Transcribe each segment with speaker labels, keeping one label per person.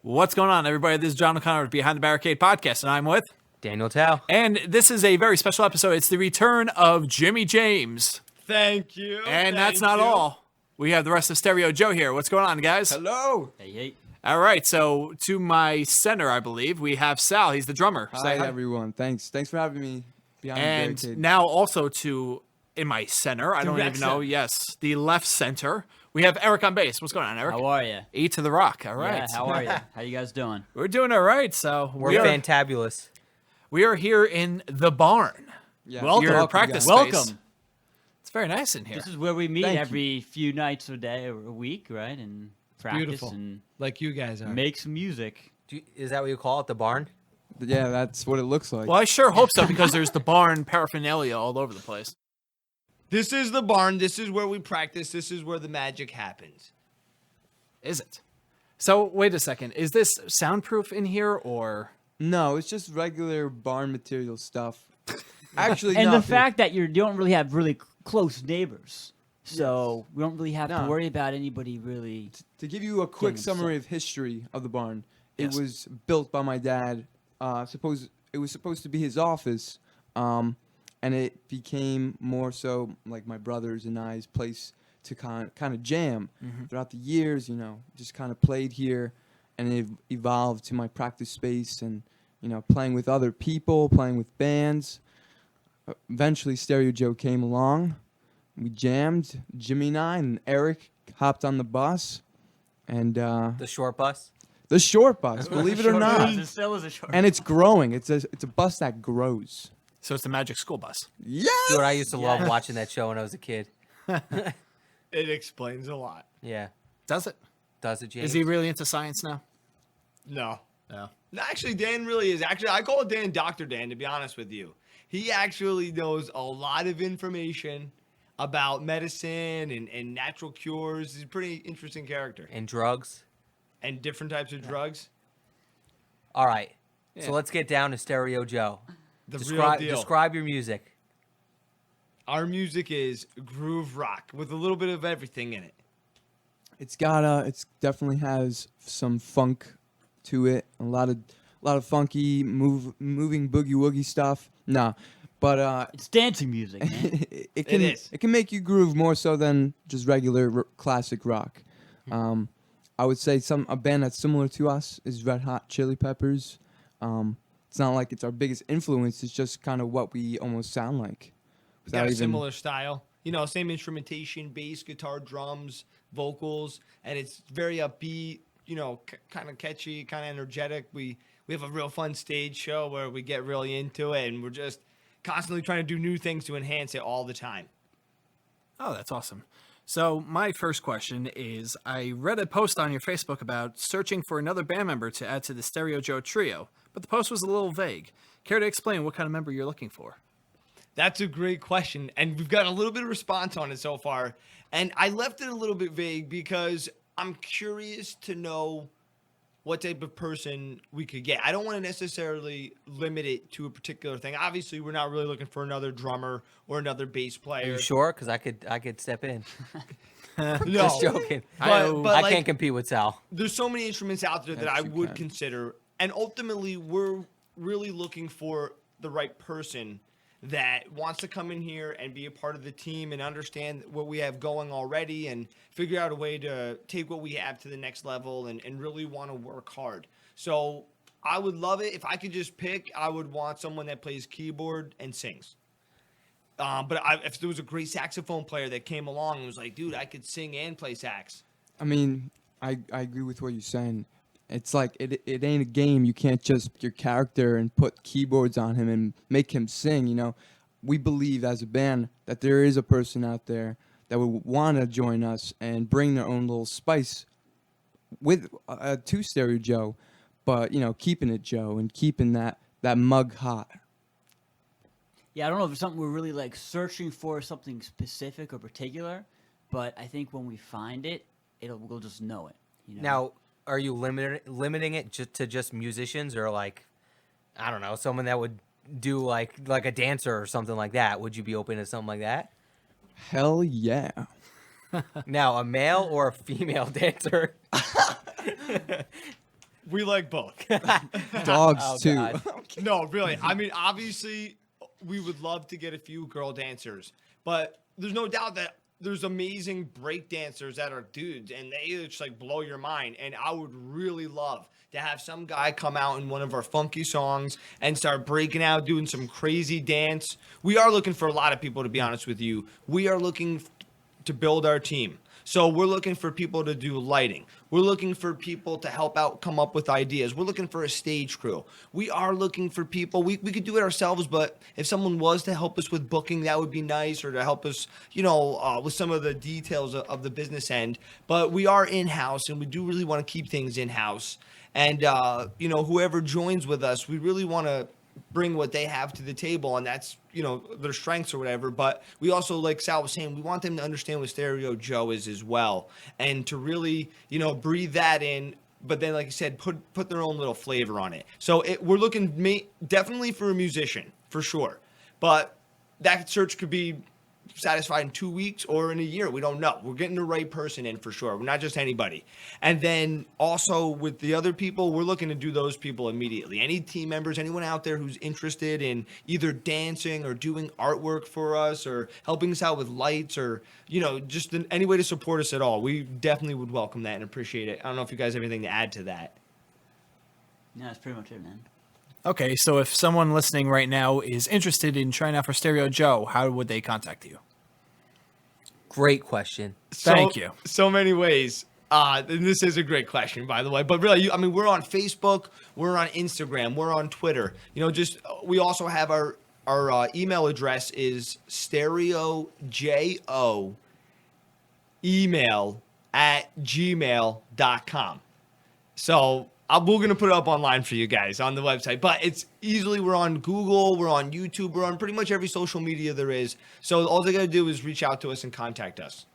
Speaker 1: What's going on, everybody? This is John O'Connor with Behind the Barricade podcast, and I'm with
Speaker 2: Daniel Tao.
Speaker 1: And this is a very special episode. It's the return of Jimmy James.
Speaker 3: Thank you.
Speaker 1: And that's not all. We have the rest of Stereo Joe here. What's going on, guys?
Speaker 3: Hello.
Speaker 2: Hey.
Speaker 1: All right, so to my center, I believe, we have Sal. He's the drummer.
Speaker 4: Hi, everyone. Thanks for having me behind the barricade.
Speaker 1: And now also in my center, I don't even know, yes, the left center, we have Eric on bass. What's going on, Eric?
Speaker 2: How are you?
Speaker 1: E to the rock, all right.
Speaker 2: Yeah, how are you? How you guys doing?
Speaker 1: We're doing all right, so
Speaker 2: We're fantabulous.
Speaker 1: We are here in the barn.
Speaker 4: Yeah.
Speaker 1: Your practice space.
Speaker 2: Welcome.
Speaker 1: It's very nice in here.
Speaker 2: This is where we meet
Speaker 4: Thank
Speaker 2: every few nights a day or a week, right? And practice
Speaker 3: Beautiful.
Speaker 2: and
Speaker 3: Like you guys are.
Speaker 2: make some music.
Speaker 5: Is that what you call it, the barn?
Speaker 4: Yeah, that's what it looks like.
Speaker 1: Well, I sure hope so, because there's the barn paraphernalia all over the place.
Speaker 3: This is the barn. This is where we practice. This is where the magic happens.
Speaker 1: Is it? So, wait a second. Is this soundproof in here, or?
Speaker 4: No, it's just regular barn material stuff. Actually,
Speaker 2: And
Speaker 4: no,
Speaker 2: the fact that you don't really have really close neighbors. So we don't really have to
Speaker 4: No.
Speaker 2: worry about anybody really.
Speaker 4: to give you a quick
Speaker 2: Getting
Speaker 4: summary of history of the barn, it
Speaker 1: Yes.
Speaker 4: was built by my dad. It was supposed to be his office, and it became more so like my brothers and I's place to kind of jam. Throughout the years, just kind of played here, and it evolved to my practice space and, playing with other people, playing with bands. Eventually, Stereo Joe came along. We jammed, Jimmy and I, and Eric hopped on the bus, and
Speaker 5: The short bus?
Speaker 4: the short bus, believe it or not.
Speaker 2: It still is a short.
Speaker 4: And it's growing. It's a bus that grows.
Speaker 1: So it's the Magic School Bus.
Speaker 4: Yeah.
Speaker 5: Dude, I used to love
Speaker 2: Yes.
Speaker 5: watching that show when I was a kid.
Speaker 3: It explains a lot.
Speaker 5: Yeah.
Speaker 1: Does it?
Speaker 5: Does it, James?
Speaker 1: Is he really into science now?
Speaker 3: No.
Speaker 1: No.
Speaker 3: No, actually, Dan really is. Actually, I call Dan Dr. Dan, to be honest with you. He actually knows a lot of information about medicine and natural cures. He's a pretty interesting character.
Speaker 5: And drugs?
Speaker 3: And different types of drugs.
Speaker 5: All right.
Speaker 1: Yeah.
Speaker 5: So let's get down to Stereo Joe.
Speaker 3: The real deal.
Speaker 5: Describe your music.
Speaker 3: Our music is groove rock with a little bit of everything in it.
Speaker 4: It's definitely has some funk to it. A lot of funky moving boogie woogie stuff. Nah, but
Speaker 2: It's dancing music, man.
Speaker 4: it can
Speaker 3: is.
Speaker 4: it can make you groove more so than just regular classic rock. I would say a band that's similar to us is Red Hot Chili Peppers. It's not like it's our biggest influence. It's just kind of what we almost sound like.
Speaker 3: Got a similar style. Same instrumentation, bass, guitar, drums, vocals, and it's very upbeat, kind of catchy, kind of energetic. We have a real fun stage show where we get really into it, and we're just constantly trying to do new things to enhance it all the time.
Speaker 1: Oh, that's awesome. So my first question is, I read a post on your Facebook about searching for another band member to add to the Stereo Joe trio, but the post was a little vague. Care to explain what kind of member you're looking for?
Speaker 3: That's a great question, and we've got a little bit of response on it so far. And I left it a little bit vague because I'm curious to know what type of person we could get. I don't want to necessarily limit it to a particular thing. Obviously, we're not really looking for another drummer or another bass
Speaker 5: Are
Speaker 3: player.
Speaker 5: you sure? Because I could step in.
Speaker 3: No,
Speaker 5: Just joking.
Speaker 3: But
Speaker 5: I
Speaker 3: like,
Speaker 5: can't compete with Sal.
Speaker 3: there's so many instruments out there that
Speaker 4: Yes,
Speaker 3: I
Speaker 4: you
Speaker 3: would
Speaker 4: can.
Speaker 3: consider, and ultimately, we're really looking for the right person that wants to come in here and be a part of the team and understand what we have going already and figure out a way to take what we have to the next level and really want to work hard. So I would love it. If I could just pick, I would want someone that plays keyboard and sings. But if there was a great saxophone player that came along and was like, dude, I could sing and play sax.
Speaker 4: I mean, I agree with what you're saying. It's like it ain't a game. You can't just pick your character and put keyboards on him and make him sing. We believe as a band that there is a person out there that would want to join us and bring their own little spice with to Stereo Joe, but keeping it Joe and keeping that mug hot.
Speaker 2: Yeah, I don't know if it's something we're really like searching for, something specific or particular, but I think when we find it, we'll just know it.
Speaker 5: Now, are you limiting it to just musicians, or like, I don't know, someone that would do like a dancer or something like that? Would you be open to something like that?
Speaker 4: Hell yeah.
Speaker 5: Now, a male or a female dancer?
Speaker 3: We like both.
Speaker 4: Dogs
Speaker 5: Oh,
Speaker 4: too.
Speaker 5: God.
Speaker 3: No, really. I mean, obviously, we would love to get a few girl dancers, but there's no doubt that there's amazing break dancers that are dudes, and they just like blow your mind. And I would really love to have some guy come out in one of our funky songs and start breaking out, doing some crazy dance. We are looking for a lot of people, to be honest with you. We are looking to build our team. So we're looking for people to do lighting. We're looking for people to help out, come up with ideas. We're looking for a stage crew. We are looking for people. We could do it ourselves, but if someone was to help us with booking, that would be nice, or to help us, with some of the details of the business end. But we are in-house, and we do really want to keep things in-house. And, whoever joins with us, we really want to bring what they have to the table, and that's their strengths or whatever. But we also, like Sal was saying, we want them to understand what Stereo Joe is as well, and to really breathe that in, but then, like you said, put their own little flavor on it. So we're looking definitely for a musician for sure, but that search could be satisfied in 2 weeks or in a year. We don't know. We're getting the right person in for sure. We're not just anybody. And then also with the other people, we're looking to do those people immediately. Any team members, anyone out there who's interested in either dancing or doing artwork for us or helping us out with lights or, just any way to support us at all, we definitely would welcome that and appreciate it. I don't know if you guys have anything to add to that.
Speaker 2: No, that's pretty much it, man.
Speaker 1: Okay, so if someone listening right now is interested in trying out for Stereo Joe, how would they contact you?
Speaker 5: Great question.
Speaker 1: Thank you.
Speaker 3: So many ways. And this is a great question, by the way. But really, we're on Facebook, we're on Instagram, we're on Twitter. We also have our email address is stereojo email@gmail.com. So we're going to put it up online for you guys on the website, but we're on Google, we're on YouTube, we're on pretty much every social media there is. So all they got to do is reach out to us and contact us.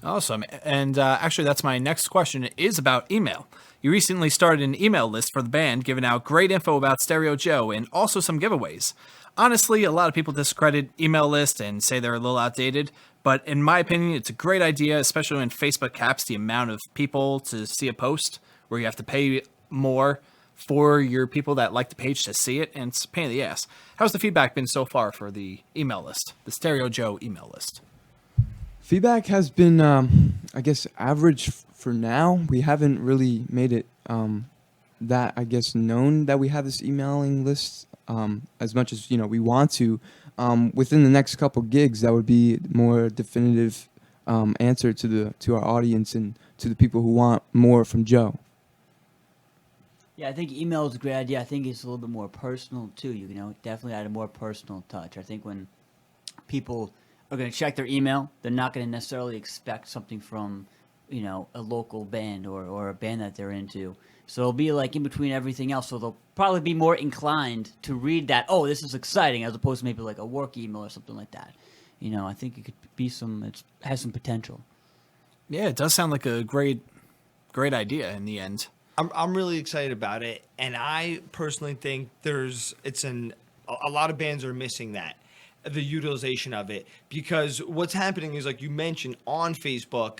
Speaker 1: Awesome. And actually, that's my next question is about email. You recently started an email list for the band, giving out great info about Stereo Joe and also some giveaways. Honestly, a lot of people discredit email lists and say they're a little outdated, but in my opinion, it's a great idea, especially when Facebook caps the amount of people to see a post, where you have to pay more for your people that like the page to see it, and it's a pain in the ass. How's the feedback been so far for the email list, the Stereo Joe email list?
Speaker 4: Feedback has been, I guess, average for now. We haven't really made it that, I guess, known that we have this emailing list as much as we want to. Within the next couple gigs, that would be more definitive answer to our audience and to the people who want more from Joe.
Speaker 2: Yeah, I think email is a great idea. I think it's a little bit more personal too. Definitely add a more personal touch. I think when people are going to check their email, they're not going to necessarily expect something from, a local band or a band that they're into. So it'll be like in between everything else. So they'll probably be more inclined to read that, oh, this is exciting, as opposed to maybe like a work email or something like that. I think it could be it has some potential. Yeah,
Speaker 1: it does sound like a great idea in the end.
Speaker 3: I'm really excited about it, and I personally think a lot of bands are missing that, the utilization of it, because what's happening is, like you mentioned, on Facebook,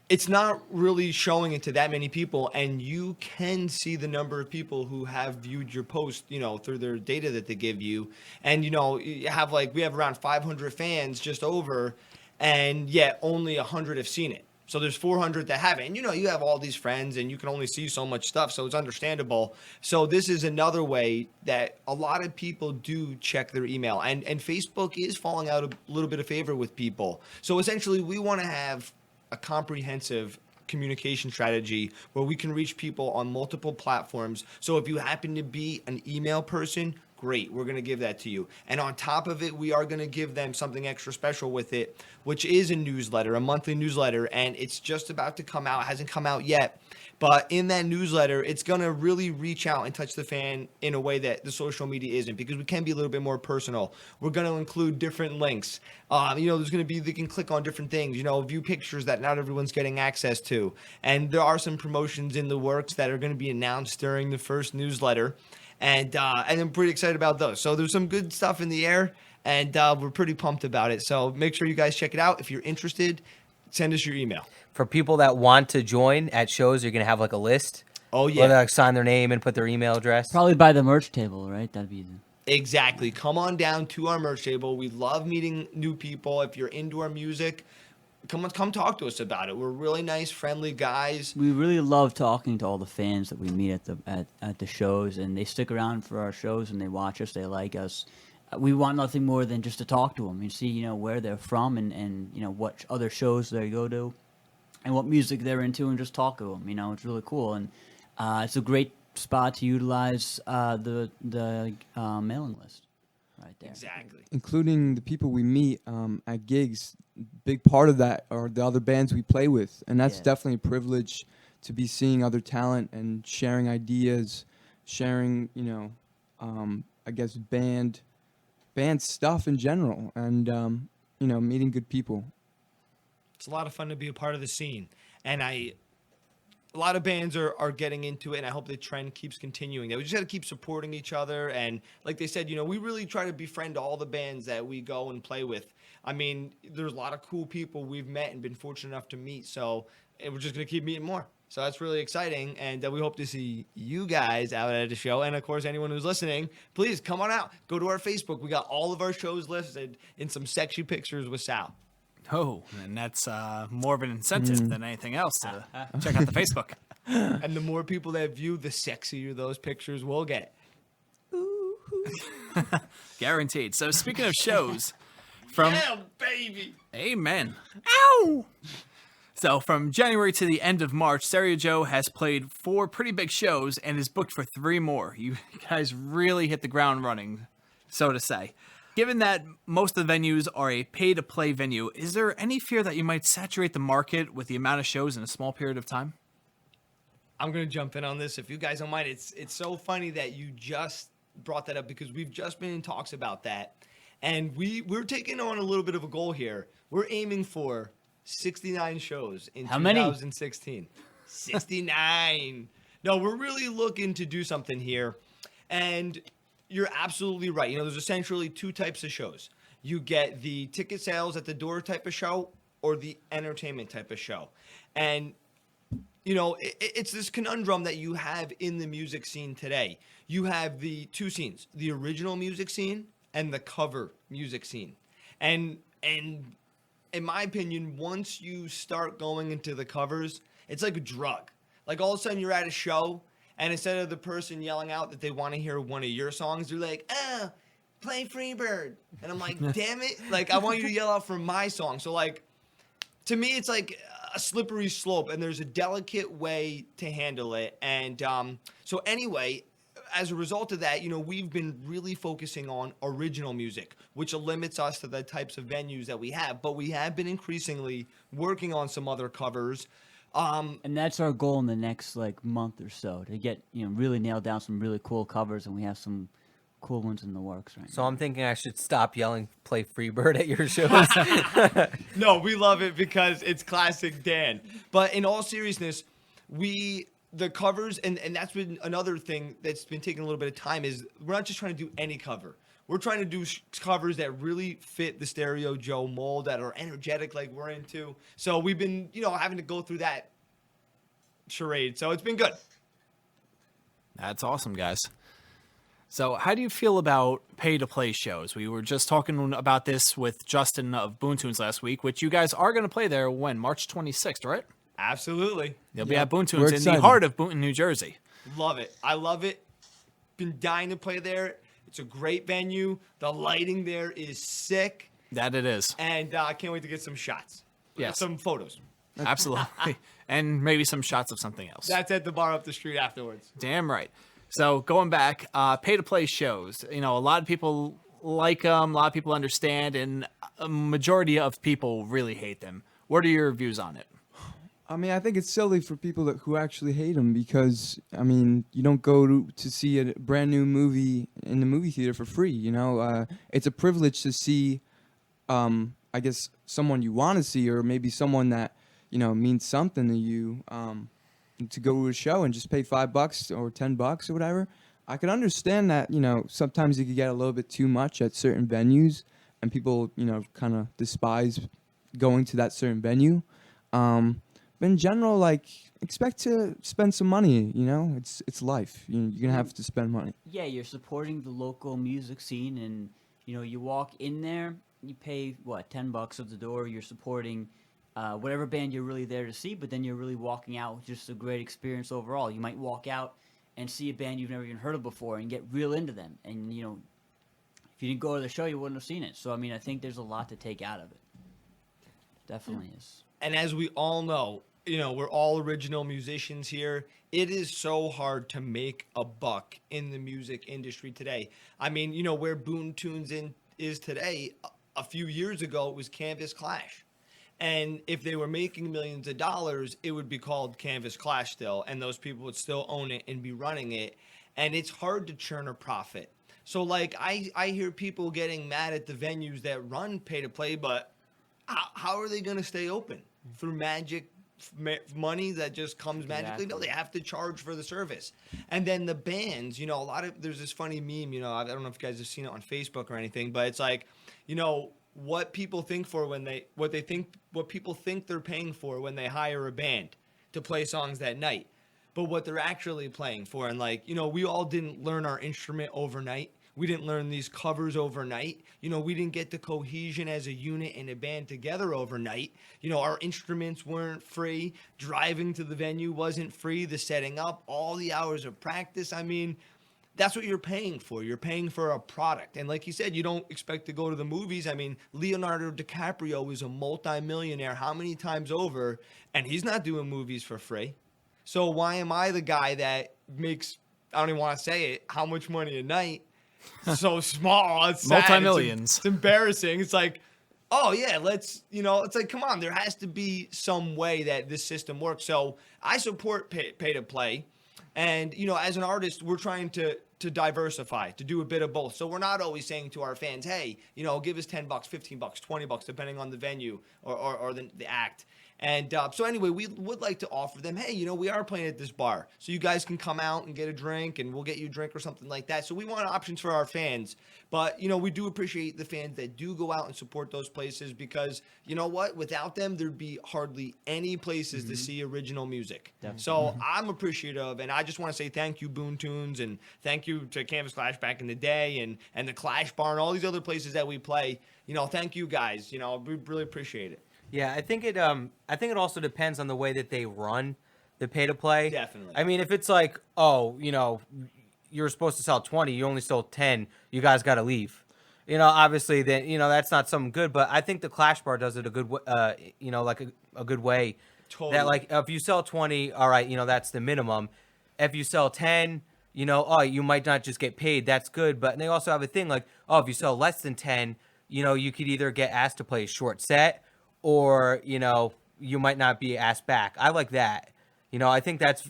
Speaker 3: it's not really showing it to that many people, and you can see the number of people who have viewed your post, through their data that they give you, and we have around 500 fans just over, and yet only 100 have seen it. So there's 400 that haven't. And you have all these friends and you can only see so much stuff, so it's understandable. So this is another way that a lot of people do check their email. And Facebook is falling out a little bit of favor with people. So essentially we want to have a comprehensive communication strategy where we can reach people on multiple platforms. So if you happen to be an email person, great, we're going to give that to you. And on top of it, we are going to give them something extra special with it, which is a newsletter, a monthly newsletter, and it's just about to come out. It hasn't come out yet. But in that newsletter, it's going to really reach out and touch the fan in a way that the social media isn't, because we can be a little bit more personal. We're going to include different links. There's going to be, they can click on different things, view pictures that not everyone's getting access to. And there are some promotions in the works that are going to be announced during the first newsletter. And I'm pretty excited about those. So there's some good stuff in the air, and we're pretty pumped about it. So make sure you guys check it out. If you're interested, send us your email.
Speaker 5: For people that want to join at shows, you're going to have like a list
Speaker 3: Oh,
Speaker 5: Or
Speaker 3: yeah.
Speaker 5: they like sign their name and put their email address.
Speaker 2: Probably by the merch table, right? That'd be
Speaker 3: Exactly. Come on down to our merch table. We love meeting new people. If you're into our music, come talk to us about it. We're really nice, friendly guys.
Speaker 2: we really love talking to all the fans that we meet at the shows, and they stick around for our shows and they watch us. They like us. We want nothing more than just to talk to them and see, where they're from and what other shows they go to, and what music they're into, and just talk to them. It's really cool, and it's a great spot to utilize the mailing list right there.
Speaker 3: Exactly.
Speaker 4: Including the people we meet at gigs. Big part of that are the other bands we play with, and that's
Speaker 2: Yeah.
Speaker 4: definitely a privilege to be seeing other talent and sharing ideas, sharing I guess band stuff in general, and meeting good people.
Speaker 3: It's a lot of fun to be a part of the scene. And a lot of bands are getting into it, and I hope the trend keeps continuing. That we just got to keep supporting each other. And like they said, we really try to befriend all the bands that we go and play with. I mean, there's a lot of cool people we've met and been fortunate enough to meet. So we're just going to keep meeting more. So that's really exciting. And we hope to see you guys out at the show. And of course, anyone who's listening, please come on out. Go to our Facebook. We got all of our shows listed in some sexy pictures with Sal.
Speaker 1: Oh, and that's more of an incentive than anything else to check out the Facebook.
Speaker 3: And the more people that view, the sexier those pictures will get.
Speaker 1: Guaranteed. So speaking of shows, from
Speaker 3: Yeah, baby.
Speaker 1: Amen. Ow! So from January to the end of March, Stereo Joe has played 4 pretty big shows and is booked for 3 more. You guys really hit the ground running, so to say. Given that most of the venues are a pay-to-play venue, is there any fear that you might saturate the market with the amount of shows in a small period of time?
Speaker 3: I'm going to jump in on this. If you guys don't mind, it's so funny that you just brought that up because we've just been in talks about that. And we're taking on a little bit of a goal here. We're aiming for 69 shows in
Speaker 2: How many?
Speaker 3: 2016. 69. No, we're really looking to do something here. And you're absolutely right. There's essentially 2 types of shows. You get the ticket sales at the door type of show or the entertainment type of show. And it's this conundrum that you have in the music scene today. You have the 2 scenes, the original music scene and the cover music scene. And in my opinion, once you start going into the covers, it's like a drug. Like all of a sudden you're at a show, and instead of the person yelling out that they want to hear one of your songs, they're like, play Freebird. And I'm like, damn it. Like, I want you to yell out for my song. So like, to me, it's like a slippery slope, and there's a delicate way to handle it. And so anyway, as a result of that, we've been really focusing on original music, which limits us to the types of venues that we have. But we have been increasingly working on some other covers.
Speaker 2: And that's our goal in the next month or so, to get really nail down some really cool covers, and we have some cool ones in the works right
Speaker 5: So
Speaker 2: now.
Speaker 5: I'm thinking I should stop yelling "Play Freebird" at your shows.
Speaker 3: No, we love it because it's classic Dan. But in all seriousness, the covers, and that's been another thing that's been taking a little bit of time, is we're not just trying to do any cover. We're trying to do covers that really fit the Stereo Joe mold, that are energetic like we're into. So we've been, having to go through that charade. So it's been good.
Speaker 1: That's awesome, guys. So how do you feel about pay-to-play shows? We were just talking about this with Justin of Boon Tunes last week, which you guys are going to play there when? March 26th, right?
Speaker 3: Absolutely.
Speaker 1: You'll be at Boon
Speaker 4: We're
Speaker 1: Tunes in the
Speaker 4: excited.
Speaker 1: heart of Boonton, New Jersey.
Speaker 3: Love it. I love it. Been dying to play there. It's a great venue. The lighting there is sick.
Speaker 1: That it is.
Speaker 3: And I can't wait to get some shots.
Speaker 1: Yes.
Speaker 3: Some photos.
Speaker 1: Absolutely. And maybe some shots of something else.
Speaker 3: That's at the bar up the street afterwards.
Speaker 1: Damn right. So going back, pay-to-play shows. A lot of people like them. A lot of people understand. And a majority of people really hate them. What are your views on it?
Speaker 4: I mean, I think it's silly for people who actually hate them because, I mean, you don't go to see a brand new movie in the movie theater for free, It's a privilege to see, I guess, someone you want to see, or maybe someone that, means something to you, to go to a show and just pay $5 or $10 or whatever. I can understand that, sometimes you could get a little bit too much at certain venues and people, kind of despise going to that certain venue. in general, like, expect to spend some money. You know, it's life. You're gonna have to spend money.
Speaker 2: Yeah, you're supporting the local music scene, and you walk in there, you pay what, $10 at the door. You're supporting whatever band you're really there to see, but then you're really walking out with just a great experience overall. You might walk out and see a band you've never even heard of before and get real into them, and if you didn't go to the show, you wouldn't have seen it. So I mean, I think there's a lot to take out of it. Definitely is.
Speaker 3: And as we all know, we're all original musicians here. It is so hard to make a buck in the music industry today. I mean, where Boone Tunes is today, a few years ago, it was Canvas Clash. And if they were making millions of dollars, it would be called Canvas Clash still, and those people would still own it and be running it. And it's hard to churn a profit. So, like, I hear people getting mad at the venues that run pay-to-play, but how are they going to stay open? Through money that just comes magically? No, they have to charge for the service. And then the bands, there's this funny meme, I don't know if you guys have seen it on Facebook or anything, but it's like, what people think for what people think they're paying for when they hire a band to play songs that night, but what they're actually playing for. And like, we all didn't learn our instrument overnight. We didn't learn these covers overnight. We didn't get the cohesion as a unit and a band together overnight. Our instruments weren't free. Driving to the venue wasn't free. The setting up, all the hours of practice. I mean, that's what you're paying for. You're paying for a product. And like you said, you don't expect to go to the movies. I mean, Leonardo DiCaprio is a multimillionaire how many times over, and he's not doing movies for free. So why am I the guy that makes, I don't even want to say it, how much money a night? So small. It's sad.
Speaker 1: Multi-millions.
Speaker 3: It's embarrassing. It's like, oh yeah, it's like, come on, there has to be some way that this system works. So I support pay to play. And, as an artist, we're trying to diversify, to do a bit of both. So we're not always saying to our fans, hey, give us $10, $15, $20, depending on the venue or the act. And so anyway, we would like to offer them, hey, we are playing at this bar, so you guys can come out and get a drink, and we'll get you a drink or something like that. So we want options for our fans. But, we do appreciate the fans that do go out and support those places because, you know what? Without them, there'd be hardly any places to see original music.
Speaker 2: Definitely.
Speaker 3: So I'm appreciative, and I just want to say thank you, Boone Tunes, and thank you to Canvas Clash back in the day and the Clash Bar and all these other places that we play. Thank you guys. We really appreciate it.
Speaker 5: Yeah, I think it also depends on the way that they run the pay to play.
Speaker 3: Definitely.
Speaker 5: I mean, if it's like, oh, you're supposed to sell 20, you only sold 10, you guys got to leave. Obviously then, that's not something good, but I think the Clash Bar does it a good like a good way.
Speaker 3: Totally.
Speaker 5: That like if you sell 20, all right, that's the minimum. If you sell 10, you might not just get paid. That's good, but they also have a thing like, oh, if you sell less than 10, you could either get asked to play a short set, or, you might not be asked back. I like that. I think that's,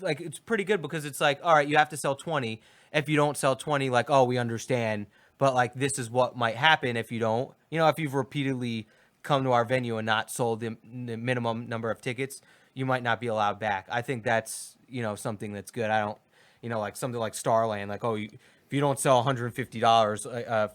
Speaker 5: like, it's pretty good because it's like, all right, you have to sell 20. If you don't sell 20, like, oh, we understand. But, like, this is what might happen if you don't. If you've repeatedly come to our venue and not sold the minimum number of tickets, you might not be allowed back. I think that's, something that's good. I don't, like something like Starland, like, oh, if you don't sell $150,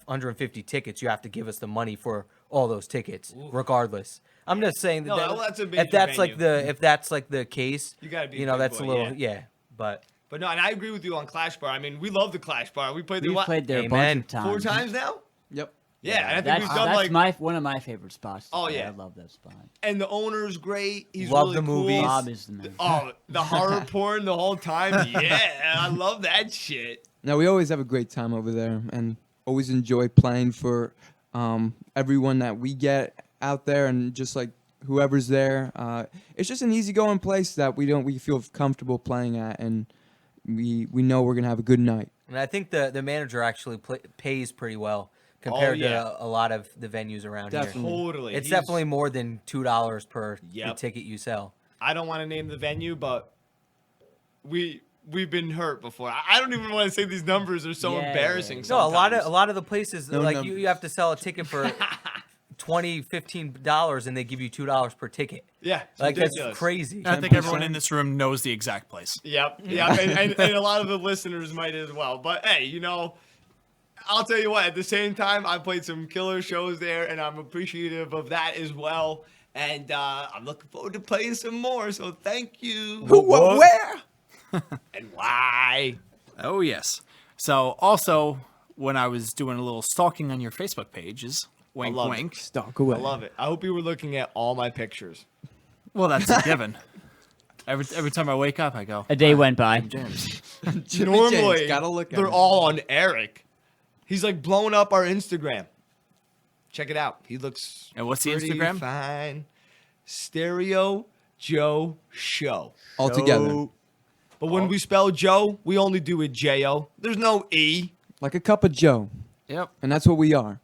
Speaker 5: 150 tickets, you have to give us the money for all those tickets, regardless. I'm just saying that,
Speaker 3: that's a major
Speaker 5: if that's
Speaker 3: venue.
Speaker 5: if that's like the case,
Speaker 3: You gotta be a big
Speaker 5: that's
Speaker 3: boy,
Speaker 5: a little
Speaker 3: yeah.
Speaker 5: but
Speaker 3: But no, and I agree with you on Clash Bar. I mean, we love the Clash Bar. We played there,
Speaker 2: We've played there a
Speaker 5: Amen.
Speaker 2: bunch of times.
Speaker 3: 4 times now?
Speaker 4: Yep.
Speaker 3: Yeah, and I think
Speaker 2: That's,
Speaker 3: we've done
Speaker 2: that's one of my favorite spots. to
Speaker 3: Oh,
Speaker 2: play.
Speaker 3: yeah.
Speaker 2: I love that spot.
Speaker 3: and the owner's great. He's
Speaker 5: Love
Speaker 3: really
Speaker 5: the
Speaker 3: cool.
Speaker 5: movies.
Speaker 2: Bob is the man.
Speaker 3: Oh, the horror porn the whole time. Yeah, I love that shit.
Speaker 4: Now we always have a great time over there, and always enjoy playing for everyone that we get out there, and just like whoever's there. It's just an easygoing place that we feel comfortable playing at, and we know we're gonna have a good night.
Speaker 5: and I think the manager actually pays pretty well compared
Speaker 3: yeah.
Speaker 5: to a lot of the venues around
Speaker 4: Definitely.
Speaker 5: here.
Speaker 3: Totally.
Speaker 5: It's
Speaker 3: He's-
Speaker 5: definitely more than $2 per the
Speaker 3: Yep.
Speaker 5: ticket you sell.
Speaker 3: I don't want to name the venue, but we've been hurt before. I don't even want to say these numbers are so
Speaker 2: Yeah.
Speaker 3: embarrassing.
Speaker 5: No,
Speaker 3: Sometimes.
Speaker 5: a lot of the places
Speaker 4: No
Speaker 5: like
Speaker 4: numbers.
Speaker 5: you have to sell a ticket for $20, $15, and they give you $2 per ticket.
Speaker 3: Yeah, it's
Speaker 5: Like
Speaker 3: ridiculous.
Speaker 5: that's crazy.
Speaker 1: I think everyone in this room knows the exact place.
Speaker 3: Yep, and a lot of the listeners might as well. But hey, I'll tell you what. At the same time, I played some killer shows there, and I'm appreciative of that as well. And I'm looking forward to playing some more. So thank you.
Speaker 4: Who, what, where?
Speaker 3: And why?
Speaker 1: Oh, yes. So, also, when I was doing a little stalking on your Facebook pages, wink,
Speaker 3: love it.
Speaker 1: wink.
Speaker 4: Stalk away.
Speaker 3: I love it. I hope you were looking at all my pictures.
Speaker 1: Well, that's a given. Every time I wake up, I go,
Speaker 2: A day went by.
Speaker 1: James.
Speaker 4: Jimmy
Speaker 3: Normally,
Speaker 4: James, gotta look at
Speaker 3: they're
Speaker 4: him.
Speaker 3: all on Eric. He's like blowing up our Instagram. Check it out. He looks
Speaker 1: And what's the
Speaker 3: pretty
Speaker 1: Instagram?
Speaker 3: fine. Stereo Joe Show.
Speaker 4: all together.
Speaker 3: But when we spell Joe, we only do it J-O. There's no E.
Speaker 4: Like a cup of Joe.
Speaker 1: Yep.
Speaker 4: And that's what we are.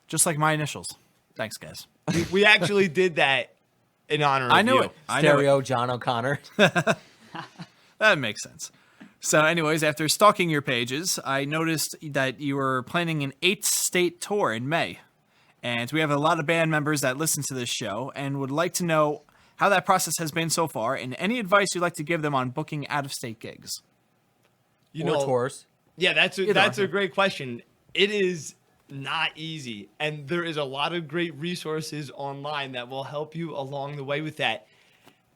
Speaker 1: Just like my initials. Thanks, guys.
Speaker 3: We actually did that in honor of
Speaker 1: I knew
Speaker 3: you.
Speaker 1: it. I knew it.
Speaker 5: Stereo John O'Connor.
Speaker 1: That makes sense. So, anyways, after stalking your pages, I noticed that you were planning an 8-state tour in May. And we have a lot of band members that listen to this show and would like to know how that process has been so far and any advice you'd like to give them on booking out-of-state gigs.
Speaker 3: You
Speaker 5: or
Speaker 3: know,
Speaker 5: tours.
Speaker 3: yeah, that's
Speaker 1: Either
Speaker 3: a
Speaker 1: or.
Speaker 3: great question. It is not easy, and there is a lot of great resources online that will help you along the way with that.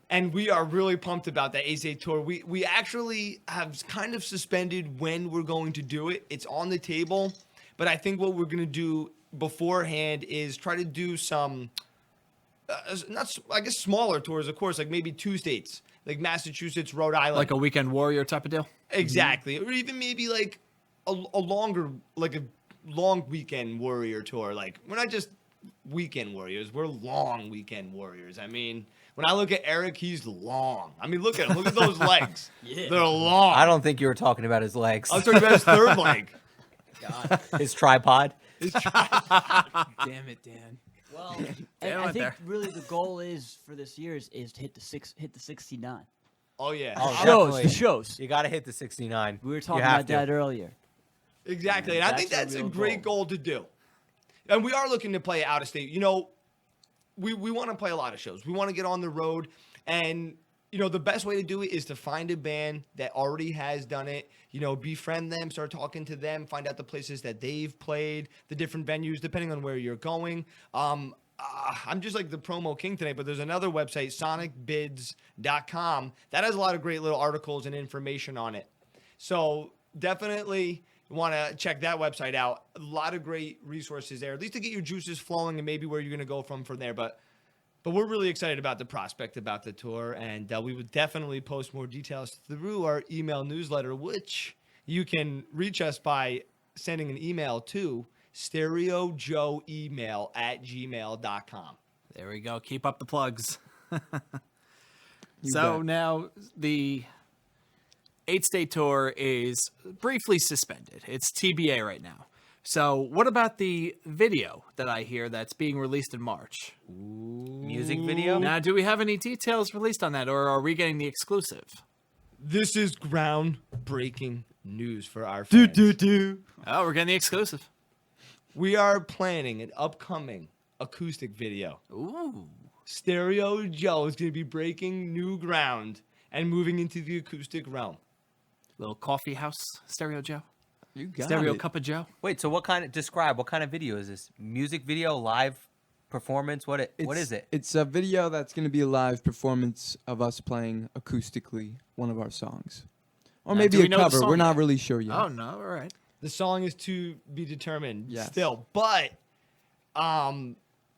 Speaker 3: And we are really pumped about that ASA tour. We actually have kind of suspended when we're going to do it. It's on the table, but I think what we're going to do beforehand is try to do some, I guess, smaller tours, of course, like maybe 2 states, like Massachusetts, Rhode Island.
Speaker 1: Like a weekend warrior type of deal?
Speaker 3: Exactly. Or even maybe like a longer, like a long weekend warrior tour. Like, we're not just weekend warriors, we're long weekend warriors. I mean, when I look at Eric, he's long. I mean, look at him. Look at those legs.
Speaker 2: Yeah.
Speaker 3: They're long.
Speaker 5: I don't think you were talking about his legs.
Speaker 3: I was talking about his third leg.
Speaker 5: His tripod.
Speaker 4: Damn it, Dan.
Speaker 2: Well,
Speaker 1: Damn
Speaker 2: I
Speaker 1: it
Speaker 2: think
Speaker 1: there.
Speaker 2: really the goal is for this year is to hit the 69.
Speaker 3: Oh, yeah.
Speaker 5: Oh,
Speaker 2: Shows,
Speaker 5: definitely.
Speaker 2: the shows.
Speaker 5: You got to hit the 69.
Speaker 2: We were
Speaker 5: You
Speaker 2: talking
Speaker 5: have
Speaker 2: about
Speaker 5: to.
Speaker 2: that earlier.
Speaker 3: Exactly. And I think
Speaker 2: That's
Speaker 3: that's
Speaker 2: a
Speaker 3: a
Speaker 2: real
Speaker 3: great goal to do. And we are looking to play out of state. You know, we want to play a lot of shows. We want to get on the road. And, you know, the best way to do it is to find a band that already has done it. You know, befriend them, start talking to them, find out the places that they've played, the different venues, depending on where you're going. I'm just like the promo king today, but there's another website, sonicbids.com, that has a lot of great little articles and information on it. So definitely want to check that website out. A lot of great resources there, at least to get your juices flowing and maybe where you're going to go from there. But we're really excited about the prospect about the tour, and we would definitely post more details through our email newsletter, which you can reach us by sending an email to stereojoeemail@gmail.com.
Speaker 1: There we go. Keep up the plugs.
Speaker 4: You
Speaker 1: So
Speaker 4: bet.
Speaker 1: now the 8-state tour is briefly suspended. It's TBA right now. So what about the video that I hear that's being released in March?
Speaker 5: Music video?
Speaker 1: Now, do we have any details released on that, or are we getting the exclusive?
Speaker 3: This is groundbreaking news for our fans.
Speaker 1: Oh, we're getting the exclusive.
Speaker 3: We are planning an upcoming acoustic video.
Speaker 1: Ooh.
Speaker 3: Stereo Joe is going to be breaking new ground and moving into the acoustic realm.
Speaker 1: Little coffee house, Stereo Joe.
Speaker 4: You got
Speaker 1: Stereo
Speaker 4: it.
Speaker 1: Cup of Joe.
Speaker 5: Wait, so what kind of video is this? Music video, live performance? What is it?
Speaker 4: It's a video that's going to be a live performance of us playing acoustically one of our songs. Or
Speaker 1: Now,
Speaker 4: maybe
Speaker 1: do we
Speaker 4: a
Speaker 1: know the
Speaker 4: cover.
Speaker 1: song
Speaker 4: We're not
Speaker 1: yet?
Speaker 4: really sure yet.
Speaker 1: Oh, no. All right.
Speaker 3: The song is to be determined
Speaker 4: Yes.
Speaker 3: still, but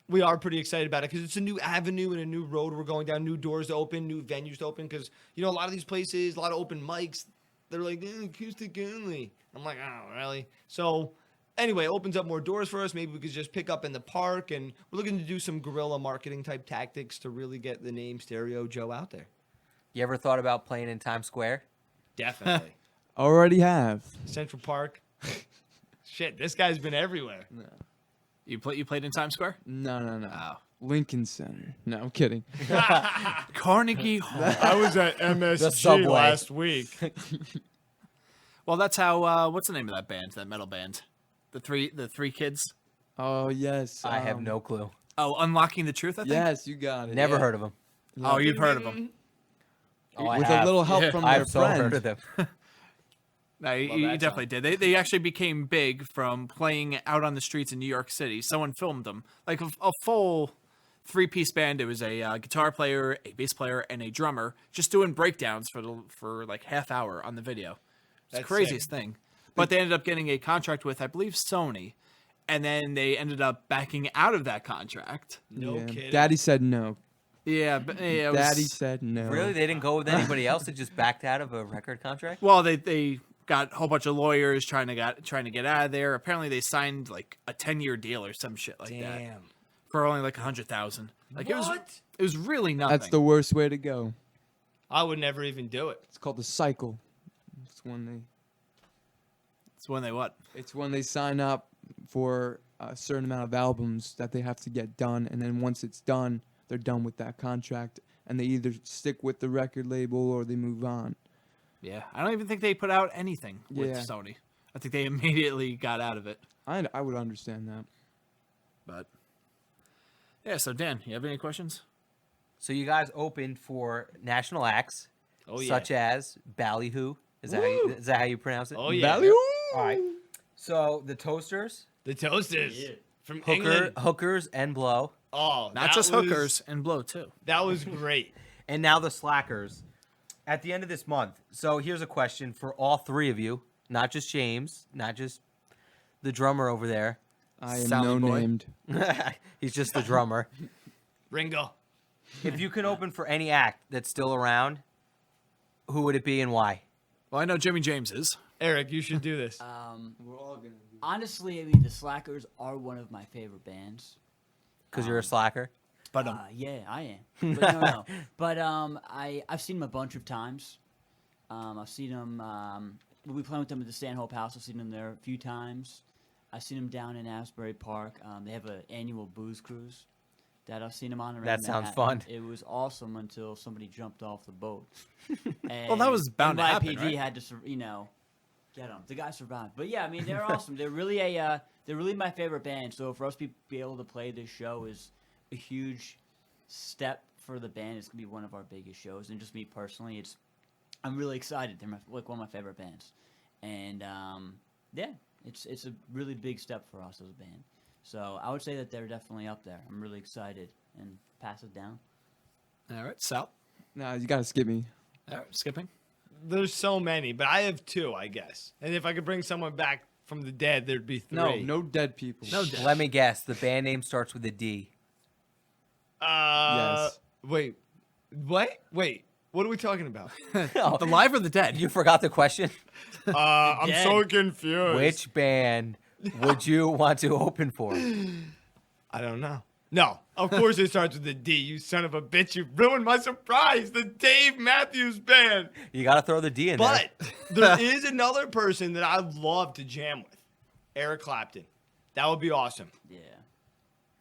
Speaker 3: we are pretty excited about it because it's a new avenue and a new road we're going down, new doors to open, new venues to open. Because, you know, a lot of these places, a lot of open mics, they're like, acoustic only. I'm like, oh, really? So, anyway, it opens up more doors for us. Maybe we could just pick up in the park. And we're looking to do some guerrilla marketing type tactics to really get the name Stereo Joe out there.
Speaker 5: You ever thought about playing in Times Square?
Speaker 3: Definitely.
Speaker 4: Already have.
Speaker 3: Central Park. Shit, this guy's been everywhere.
Speaker 1: You played in Times Square?
Speaker 4: No.
Speaker 1: Oh.
Speaker 4: Lincoln Center. No, I'm kidding.
Speaker 1: Carnegie Hall.
Speaker 3: I was at
Speaker 5: The
Speaker 3: MSG
Speaker 5: subway.
Speaker 3: last week.
Speaker 1: Well, that's how. What's the name of that band? That metal band? The three kids.
Speaker 4: Oh, yes.
Speaker 5: I have no clue.
Speaker 1: Oh, Unlocking the Truth. I think.
Speaker 4: Yes, you got it.
Speaker 5: Never
Speaker 4: yeah.
Speaker 5: heard of them.
Speaker 1: Oh, you've heard of them.
Speaker 5: Oh, I
Speaker 4: With
Speaker 5: have.
Speaker 4: a little help
Speaker 1: Yeah.
Speaker 4: from their
Speaker 5: I've so
Speaker 4: friend.
Speaker 5: heard of them.
Speaker 1: No, you
Speaker 3: that
Speaker 1: definitely did. They actually became big from playing out on the streets in New York City. Someone filmed them, like a full 3-piece band. It was a guitar player, a bass player, and a drummer just doing breakdowns for like half hour on the video. It's the
Speaker 3: That's
Speaker 1: craziest
Speaker 3: sick.
Speaker 1: thing. But they ended up getting a contract with, I believe, Sony, and then they ended up backing out of that contract.
Speaker 3: No
Speaker 4: Yeah.
Speaker 3: kidding.
Speaker 4: Daddy said no.
Speaker 1: Yeah, but it was,
Speaker 4: Daddy said no.
Speaker 5: Really? They didn't go with anybody else that just backed out of a record contract?
Speaker 1: Well, they got a whole bunch of lawyers trying to get out of there. Apparently, they signed like a 10-year deal or some shit like that for only like $100,000. Like
Speaker 3: What?
Speaker 1: it was really nothing.
Speaker 4: That's the worst way to go.
Speaker 3: I would never even do it.
Speaker 4: It's called the cycle. It's
Speaker 1: It's when they what?
Speaker 4: it's when they sign up for a certain amount of albums that they have to get done, and then once it's done, they're done with that contract, and they either stick with the record label or they move on.
Speaker 1: Yeah, I don't even think they put out anything with
Speaker 4: Yeah.
Speaker 1: Sony. I think they immediately got out of it.
Speaker 4: I would understand that.
Speaker 1: But yeah, so Dan, you have any questions?
Speaker 5: So you guys opened for national acts,
Speaker 3: Oh, yeah.
Speaker 5: such as Ballyhoo. Is that how you pronounce it?
Speaker 3: Oh, yeah.
Speaker 4: Value?
Speaker 5: All right. So the Toasters,
Speaker 3: The Toasters from England.
Speaker 5: Hookers, and Blow,
Speaker 3: Oh,
Speaker 1: Not
Speaker 3: that
Speaker 1: just
Speaker 3: was-
Speaker 1: hookers and blow too.
Speaker 3: That was great.
Speaker 5: and now the Slackers. At the end of this month. So here's a question for all three of you, not just James, not just the drummer over there.
Speaker 4: I am
Speaker 1: Sally
Speaker 4: no
Speaker 1: boy.
Speaker 4: named.
Speaker 5: He's just the drummer.
Speaker 3: Ringo.
Speaker 5: If you can open for any act that's still around, who would it be and why?
Speaker 1: Well, I know Jimmy James is.
Speaker 3: Eric, you should do this.
Speaker 4: We're all gonna do.
Speaker 2: Honestly, I mean, the Slackers are one of my favorite bands.
Speaker 5: Because you're a slacker.
Speaker 1: But
Speaker 2: Yeah, I am. But no. But I've seen them a bunch of times. I've seen them. We'll be playing with them at the Stanhope House. I've seen them there a few times. I've seen them down in Asbury Park. They have an annual booze cruise that I've seen them on. Around
Speaker 5: That sounds
Speaker 2: Manhattan.
Speaker 5: fun.
Speaker 2: It was awesome until somebody jumped off the boat.
Speaker 1: Well, that was bound to happen,
Speaker 2: NYPD
Speaker 1: right?
Speaker 2: had to, get them. The guy survived. But yeah, I mean, they're awesome. They're really they're really my favorite band. So for us to be able to play this show is a huge step for the band. It's gonna be one of our biggest shows, and just me personally, I'm really excited. They're like one of my favorite bands, and yeah, it's a really big step for us as a band. So I would say that they're definitely up there. I'm really excited, and pass it down.
Speaker 1: all right, Sal.
Speaker 4: Nah, you gotta skip me.
Speaker 1: All right, skipping.
Speaker 3: There's so many, but I have two, I guess. And if I could bring someone back from the dead, there'd be three.
Speaker 4: No dead people.
Speaker 1: No,
Speaker 5: Let me guess. The band name starts with a D.
Speaker 4: Yes.
Speaker 3: Wait. What? Wait. What are we talking about?
Speaker 1: the live or the dead?
Speaker 5: You forgot the question?
Speaker 3: I'm
Speaker 2: dead.
Speaker 3: so confused.
Speaker 5: Which band would you want to open for?
Speaker 3: I don't know. No, of course it starts with a D. You son of a bitch! You ruined my surprise. The Dave Matthews Band.
Speaker 5: You got to throw the D in
Speaker 3: But
Speaker 5: there.
Speaker 3: there is another person that I'd love to jam with, Eric Clapton. That would be awesome.
Speaker 2: Yeah.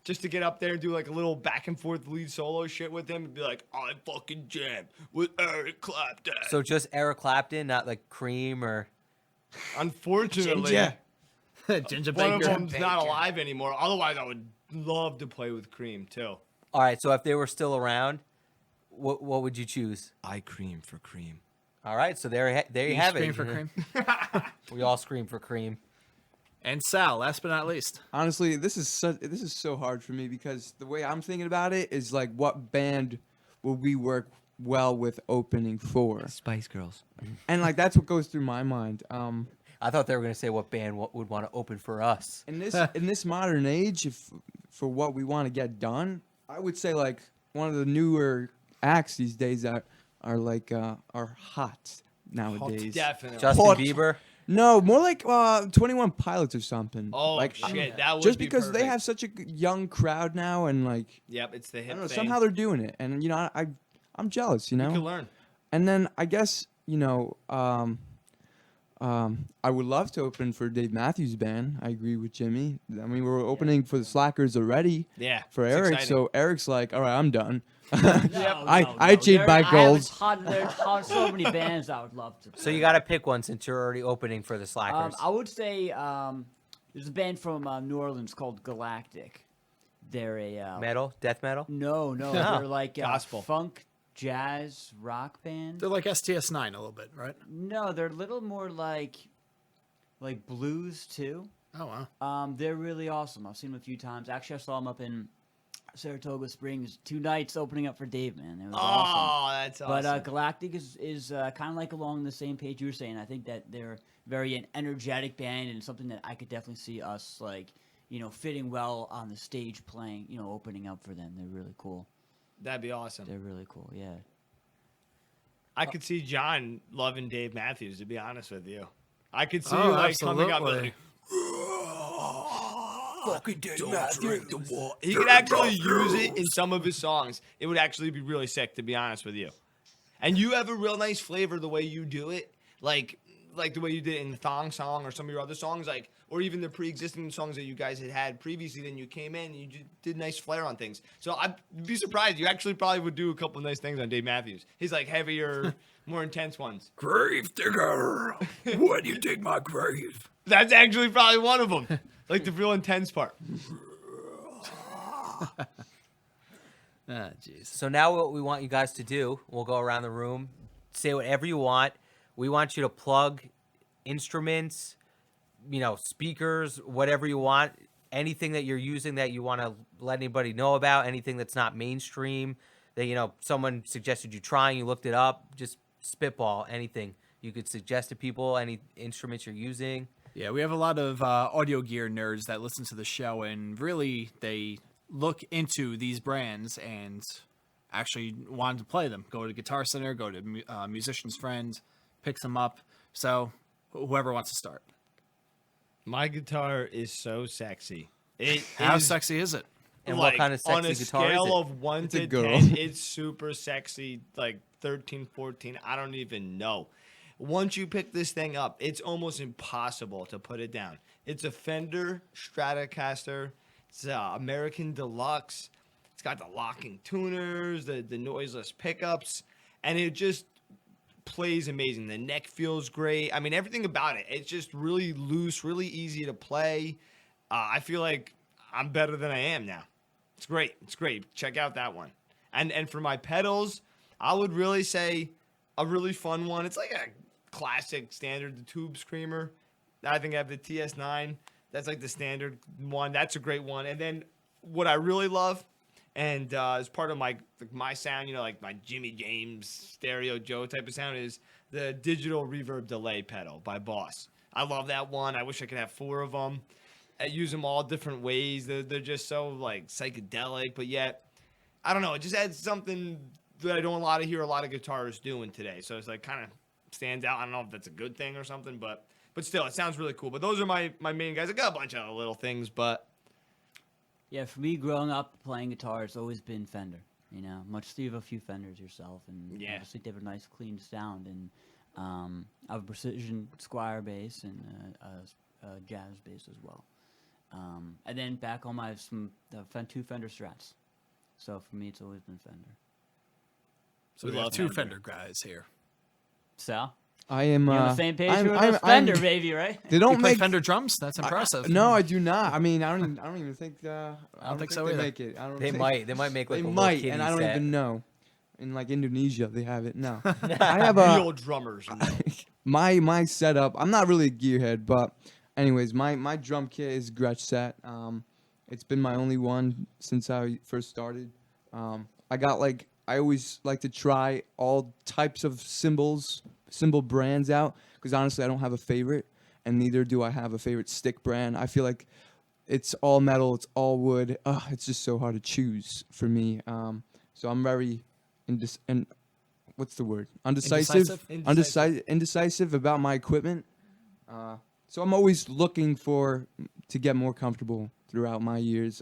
Speaker 3: Just to get up there and do like a little back and forth lead solo shit with him and be like, I fucking jammed with Eric Clapton.
Speaker 5: So just Eric Clapton, not like Cream or...
Speaker 3: Unfortunately,
Speaker 1: Ginger
Speaker 3: one of
Speaker 1: Baker.
Speaker 3: them's not alive anymore. Otherwise, I would love to play with Cream too.
Speaker 5: All right, so if they were still around, what would you choose?
Speaker 3: I cream for Cream.
Speaker 5: All right, so there you have
Speaker 1: Scream
Speaker 5: it.
Speaker 1: for cream.
Speaker 5: We all scream for Cream.
Speaker 1: And Sal, last but not least.
Speaker 4: Honestly, this is so hard for me because the way I'm thinking about it is like, what band will we work well with opening for?
Speaker 3: Spice Girls.
Speaker 4: And like that's what goes through my mind.
Speaker 5: I thought they were going to say what band would want to open for us.
Speaker 4: In this modern age, if for what we want to get done, I would say like one of the newer acts these days that are hot nowadays.
Speaker 3: Definitely.
Speaker 5: Justin
Speaker 4: Hot.
Speaker 5: Bieber.
Speaker 4: No, more like 21 Pilots or something.
Speaker 3: Oh,
Speaker 4: like,
Speaker 3: shit. That would
Speaker 4: just
Speaker 3: be
Speaker 4: because they
Speaker 3: perfect.
Speaker 4: have such a young crowd now, and like
Speaker 3: Yep, it's the
Speaker 4: I
Speaker 3: hip
Speaker 4: don't know,
Speaker 3: thing.
Speaker 4: somehow they're doing it, and you know I'm jealous, you know.
Speaker 3: You can learn.
Speaker 4: And then I guess I would love to open for Dave Matthews Band. I agree with Jimmy. I mean, we're opening for the Slackers already
Speaker 3: Yeah.
Speaker 4: for
Speaker 3: it's
Speaker 4: Eric,
Speaker 3: exciting.
Speaker 4: so Eric's like, all right, I'm done.
Speaker 2: No,
Speaker 4: I achieved my goals.
Speaker 2: There's so many bands I would love to play.
Speaker 5: So you got to pick one since you're already opening for the Slackers.
Speaker 2: I would say there's a band from New Orleans called Galactic. They're a
Speaker 5: metal, death metal.
Speaker 2: no,
Speaker 5: No.
Speaker 2: they're like a
Speaker 3: Gospel.
Speaker 2: funk jazz rock band.
Speaker 1: They're like STS9 a little bit, right?
Speaker 2: No, they're a little more like blues too.
Speaker 1: Oh, wow.
Speaker 2: They're really awesome. I've seen them a few times. Actually, I saw them up in Saratoga Springs 2 nights opening up for Dave, man. It was
Speaker 3: Oh,
Speaker 2: awesome.
Speaker 3: that's awesome.
Speaker 2: But Galactic is kind of like along the same page you were saying. I think that they're very an energetic band and something that I could definitely see us fitting well on the stage playing, opening up for them. They're really cool.
Speaker 3: That'd be awesome.
Speaker 2: They're really cool. Yeah.
Speaker 3: I could see John loving Dave Matthews, to be honest with you. I could see
Speaker 1: Oh,
Speaker 3: you like coming up
Speaker 1: absolutely.
Speaker 3: with fucking Dave Matthews. He could actually use it in some of his songs. It would actually be really sick, to be honest with you. And you have a real nice flavor the way you do it, like the way you did it in the Thong Song or some of your other songs, or even the pre-existing songs that you guys had previously. Then you came in and you did nice flair on things. So I'd be surprised. You actually probably would do a couple nice things on Dave Matthews. He's like heavier, more intense ones.
Speaker 1: Grave digger, why do you dig my grave?
Speaker 3: That's actually probably one of them. Like the real intense part.
Speaker 1: Ah, jeez.
Speaker 5: So now what we want you guys to do, we'll go around the room, say whatever you want. We want you to plug instruments, speakers, whatever you want, anything that you're using that you want to let anybody know about, anything that's not mainstream, that, someone suggested you trying, you looked it up, just spitball anything you could suggest to people, any instruments you're using.
Speaker 1: Yeah, we have a lot of audio gear nerds that listen to the show, and really they look into these brands and actually want to play them. Go to Guitar Center, go to Musician's Friend, pick them up. So whoever wants to start.
Speaker 3: My guitar is so sexy.
Speaker 1: How sexy is it?
Speaker 5: And what kind of sexy
Speaker 3: on a
Speaker 5: guitar is
Speaker 3: scale
Speaker 5: it?
Speaker 3: of 1
Speaker 4: It's a
Speaker 3: to
Speaker 4: girl.
Speaker 3: 10, it's super sexy, like 13, 14. I don't even know. Once you pick this thing up, it's almost impossible to put it down. It's a Fender Stratocaster. It's American Deluxe. It's got the locking tuners, the noiseless pickups, and it just plays amazing. The neck feels great. I mean, everything about it. It's just really loose, really easy to play. I feel like I'm better than I am now. It's great. It's great. Check out that one. And for my pedals, I would really say a really fun one. It's like a classic standard, the Tube Screamer. I think I have the TS9. That's like the standard one. That's a great one. And then what I really love, and as part of my sound, like my Jimmy James Stereo Joe type of sound, is the digital reverb delay pedal by Boss. I love that one. I wish I could have 4 of them. I use them all different ways. They're just so like psychedelic, but yet I don't know. It just adds something that I don't hear a lot of guitarists doing today. So it's like kind of stands out. I don't know if that's a good thing or something, but still, it sounds really cool. But those are my main guys. I got a bunch of little things, but
Speaker 2: Yeah, for me, growing up playing guitar, it's always been Fender. Much you have a few Fenders yourself, and
Speaker 3: Yeah.
Speaker 2: obviously they have a nice, clean sound. And I have a precision Squire bass and a jazz bass as well. And then back home, I have two Fender Strats. So for me, it's always been Fender.
Speaker 1: So
Speaker 3: We
Speaker 1: we have
Speaker 3: love
Speaker 1: 2
Speaker 3: Fender.
Speaker 1: Fender guys here.
Speaker 2: Sal,
Speaker 4: I am.
Speaker 2: you're on the same page
Speaker 4: I'm-
Speaker 2: with
Speaker 4: I'm-
Speaker 2: us, Fender,
Speaker 4: I'm-
Speaker 2: baby, right?
Speaker 4: They
Speaker 1: You
Speaker 4: don't
Speaker 1: play
Speaker 4: make
Speaker 1: Fender drums? That's impressive.
Speaker 4: No, I do not. I mean, I don't even think. I don't
Speaker 1: think so
Speaker 4: they
Speaker 1: either.
Speaker 4: make it. I don't
Speaker 5: They
Speaker 4: think-
Speaker 5: might make like
Speaker 4: They
Speaker 5: a
Speaker 4: might,
Speaker 5: little
Speaker 4: and I don't
Speaker 5: kitty set.
Speaker 4: even know. In like Indonesia, they have it. No, I have
Speaker 3: real drummers.
Speaker 4: my setup. I'm not really a gearhead, but anyways, my drum kit is Gretsch set. It's been my only one since I first started. I always like to try all types of cymbal brands out, because honestly, I don't have a favorite, and neither do I have a favorite stick brand. I feel like it's all metal, it's all wood. It's just so hard to choose for me. So I'm very what's the word? Undecisive. Indecisive about my equipment. So I'm always looking to get more comfortable throughout my years.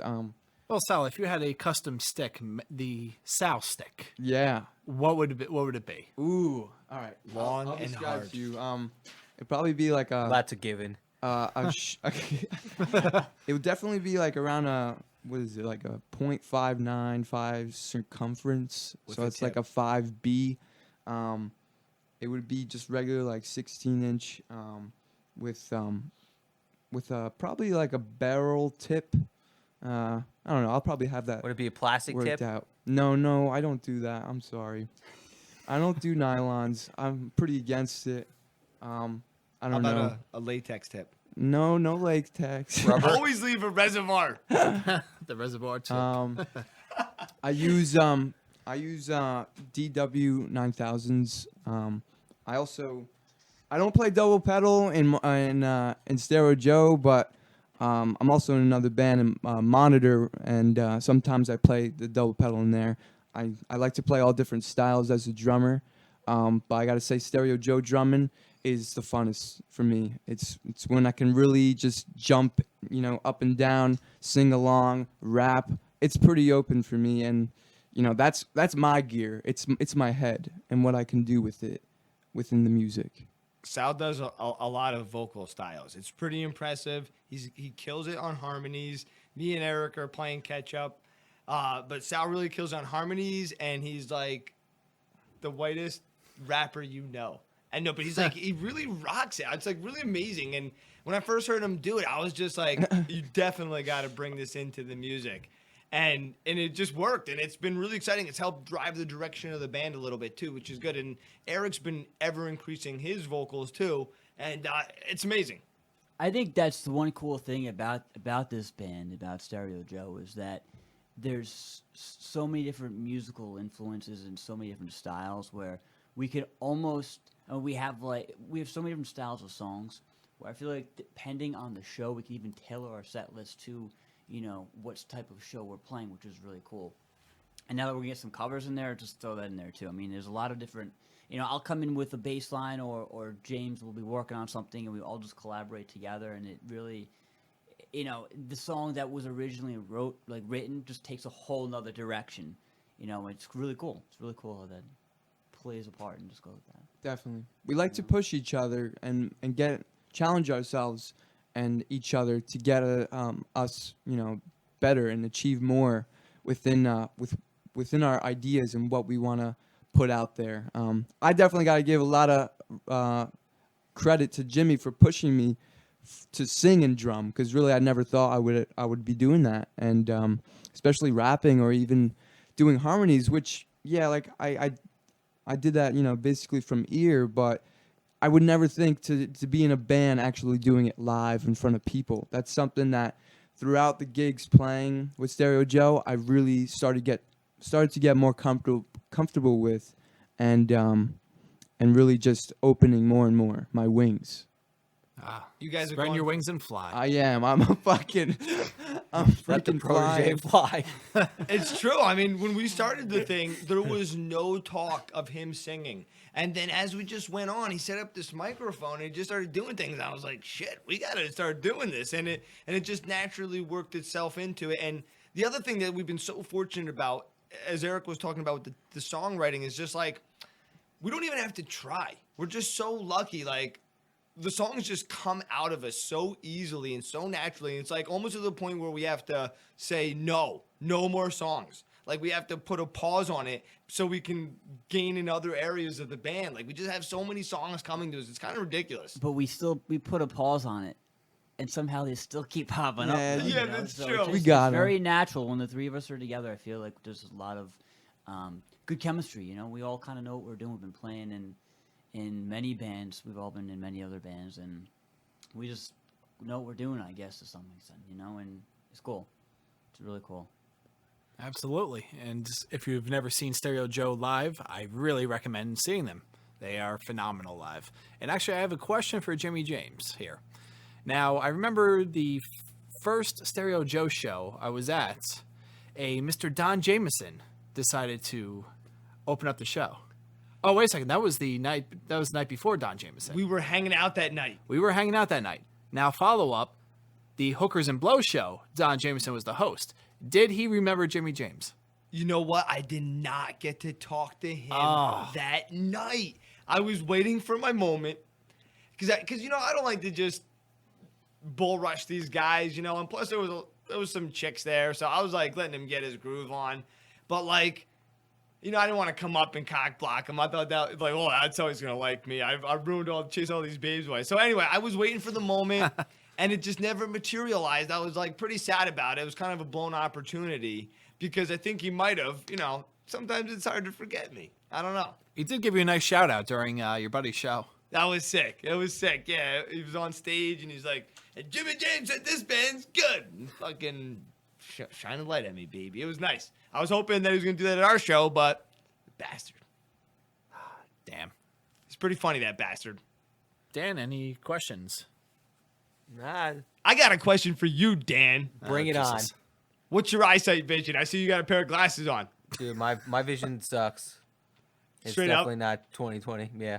Speaker 1: Well, Sal, if you had a custom stick, the Sal stick,
Speaker 4: Yeah.
Speaker 1: what would it be?
Speaker 4: Ooh. All right.
Speaker 3: Long
Speaker 4: I'll
Speaker 3: and
Speaker 4: describe
Speaker 3: hard.
Speaker 4: to you. It'd probably be like a.
Speaker 5: That's a given.
Speaker 4: It would definitely be like around what is it, like a 0.595 circumference.
Speaker 1: With
Speaker 4: So
Speaker 1: a
Speaker 4: it's like
Speaker 1: tip.
Speaker 4: a 5B. It would be just regular like 16-inch with probably like a barrel tip. I don't know. I'll probably have that
Speaker 5: Would it be a plastic
Speaker 4: worked
Speaker 5: tip?
Speaker 4: out. No, I don't do that. I'm sorry. I don't do nylons. I'm pretty against it. I
Speaker 3: How
Speaker 4: don't know.
Speaker 3: about a latex tip?
Speaker 4: No latex.
Speaker 5: Rubber?
Speaker 3: Always leave a reservoir.
Speaker 1: The reservoir tip.
Speaker 4: I use DW 9000s. I don't play double pedal in Stereo Joe, but I'm also in another band in Monitor, and sometimes I play the double pedal in there. I like to play all different styles as a drummer, but I gotta say Stereo Joe drumming is the funnest for me. It's when I can really just jump, up and down, sing along, rap. It's pretty open for me, and that's my gear. It's my head and what I can do with it within the music.
Speaker 3: Sal does a lot of vocal styles. It's pretty impressive. He kills it on harmonies. Me and Eric are playing catch up, but Sal really kills on harmonies, and he's like the whitest rapper you know. I know, but he's like he really rocks it. It's like really amazing. And when I first heard him do it, I was just like, you definitely got to bring this into the music. And it just worked, and it's been really exciting. It's helped drive the direction of the band a little bit too, which is good. And Eric's been ever increasing his vocals too, and it's amazing.
Speaker 2: I think that's the one cool thing about this band, about Stereo Joe, is that there's so many different musical influences and so many different styles where we could almost we have so many different styles of songs where I feel like depending on the show, we can even tailor our set list to what type of show we're playing, which is really cool. And now that we're gonna get some covers in there, just throw that in there too. I mean, there's a lot of different, I'll come in with a bass line or James will be working on something and we all just collaborate together, and it really, the song that was originally written just takes a whole nother direction. It's really cool. It's really cool how that plays a part and just goes with that.
Speaker 4: Definitely. We like to push each other and challenge ourselves and each other to get us, better and achieve more within our ideas and what we want to put out there. I definitely got to give a lot of credit to Jimmy for pushing me to sing and drum, because really I never thought I would be doing that, and especially rapping or even doing harmonies, which I did that basically from ear, but I would never think to be in a band actually doing it live in front of people. That's something that throughout the gigs playing with Stereo Joe, I really started to get more comfortable with, and really just opening more and more my wings.
Speaker 3: You guys
Speaker 1: Spread your wings and fly.
Speaker 4: I am. I'm freaking
Speaker 5: fly.
Speaker 3: It's true. I mean, when we started the thing, there was no talk of him singing. And then as we just went on, he set up this microphone and he just started doing things. I was like, shit, we got to start doing this. And it just naturally worked itself into it. And the other thing that we've been so fortunate about, as Eric was talking about with the songwriting, is just like, we don't even have to try. We're just so lucky. Like, the songs just come out of us so easily and so naturally. It's like almost to the point where we have to say, no more songs. Like, we have to put a pause on it so we can gain in other areas of the band. Like, we just have so many songs coming to us. It's kind of ridiculous.
Speaker 2: But we put a pause on it, and somehow they still keep popping up.
Speaker 3: Yeah, that's true.
Speaker 2: It's
Speaker 4: We got 'em.
Speaker 2: very natural when the three of us are together. I feel like there's a lot of good chemistry. We all kind of know what we're doing. We've been playing in many bands. We've all been in many other bands, and we just know what we're doing, I guess, to some extent, and it's cool. It's really cool.
Speaker 1: Absolutely. And if you've never seen Stereo Joe live, I really recommend seeing them. They are phenomenal live. And actually, I have a question for Jimmy James here. Now, I remember the first Stereo Joe show I was at, a Mr. Don Jameson decided to open up the show. Oh, wait a second. That was the night before Don Jameson.
Speaker 3: We were hanging out that night.
Speaker 1: Now, follow up, the Hookers and Blow show, Don Jameson was the host. Did he remember Jimmy James?
Speaker 3: You know what? I did not get to talk to him that night. I was waiting for my moment because I don't like to just bull rush these guys, and plus there was some chicks there, so I was like letting him get his groove on. But like, I didn't want to come up and cock block him. I thought that that's how he's gonna like me. I've ruined chase all these babes away. So anyway, I was waiting for the moment. And it just never materialized. I was like pretty sad about it. It was kind of a blown opportunity because I think he might have, sometimes it's hard to forget me. I don't know.
Speaker 1: He did give you a nice shout out during your buddy's show.
Speaker 3: That was sick. It was sick. Yeah, he was on stage and he's like, Jimmy James said this band's good. And fucking shine a light at me, baby. It was nice. I was hoping that he was going to do that at our show, but bastard.
Speaker 1: Damn.
Speaker 3: It's pretty funny, that bastard.
Speaker 1: Dan, any questions?
Speaker 5: Nah,
Speaker 3: I got a question for you, Dan.
Speaker 5: bring it on.
Speaker 1: Jesus.
Speaker 3: What's your eyesight vision? I see you got a pair of glasses on.
Speaker 5: Dude, my vision sucks. It's
Speaker 3: Straight up?
Speaker 5: definitely not 2020. Yeah.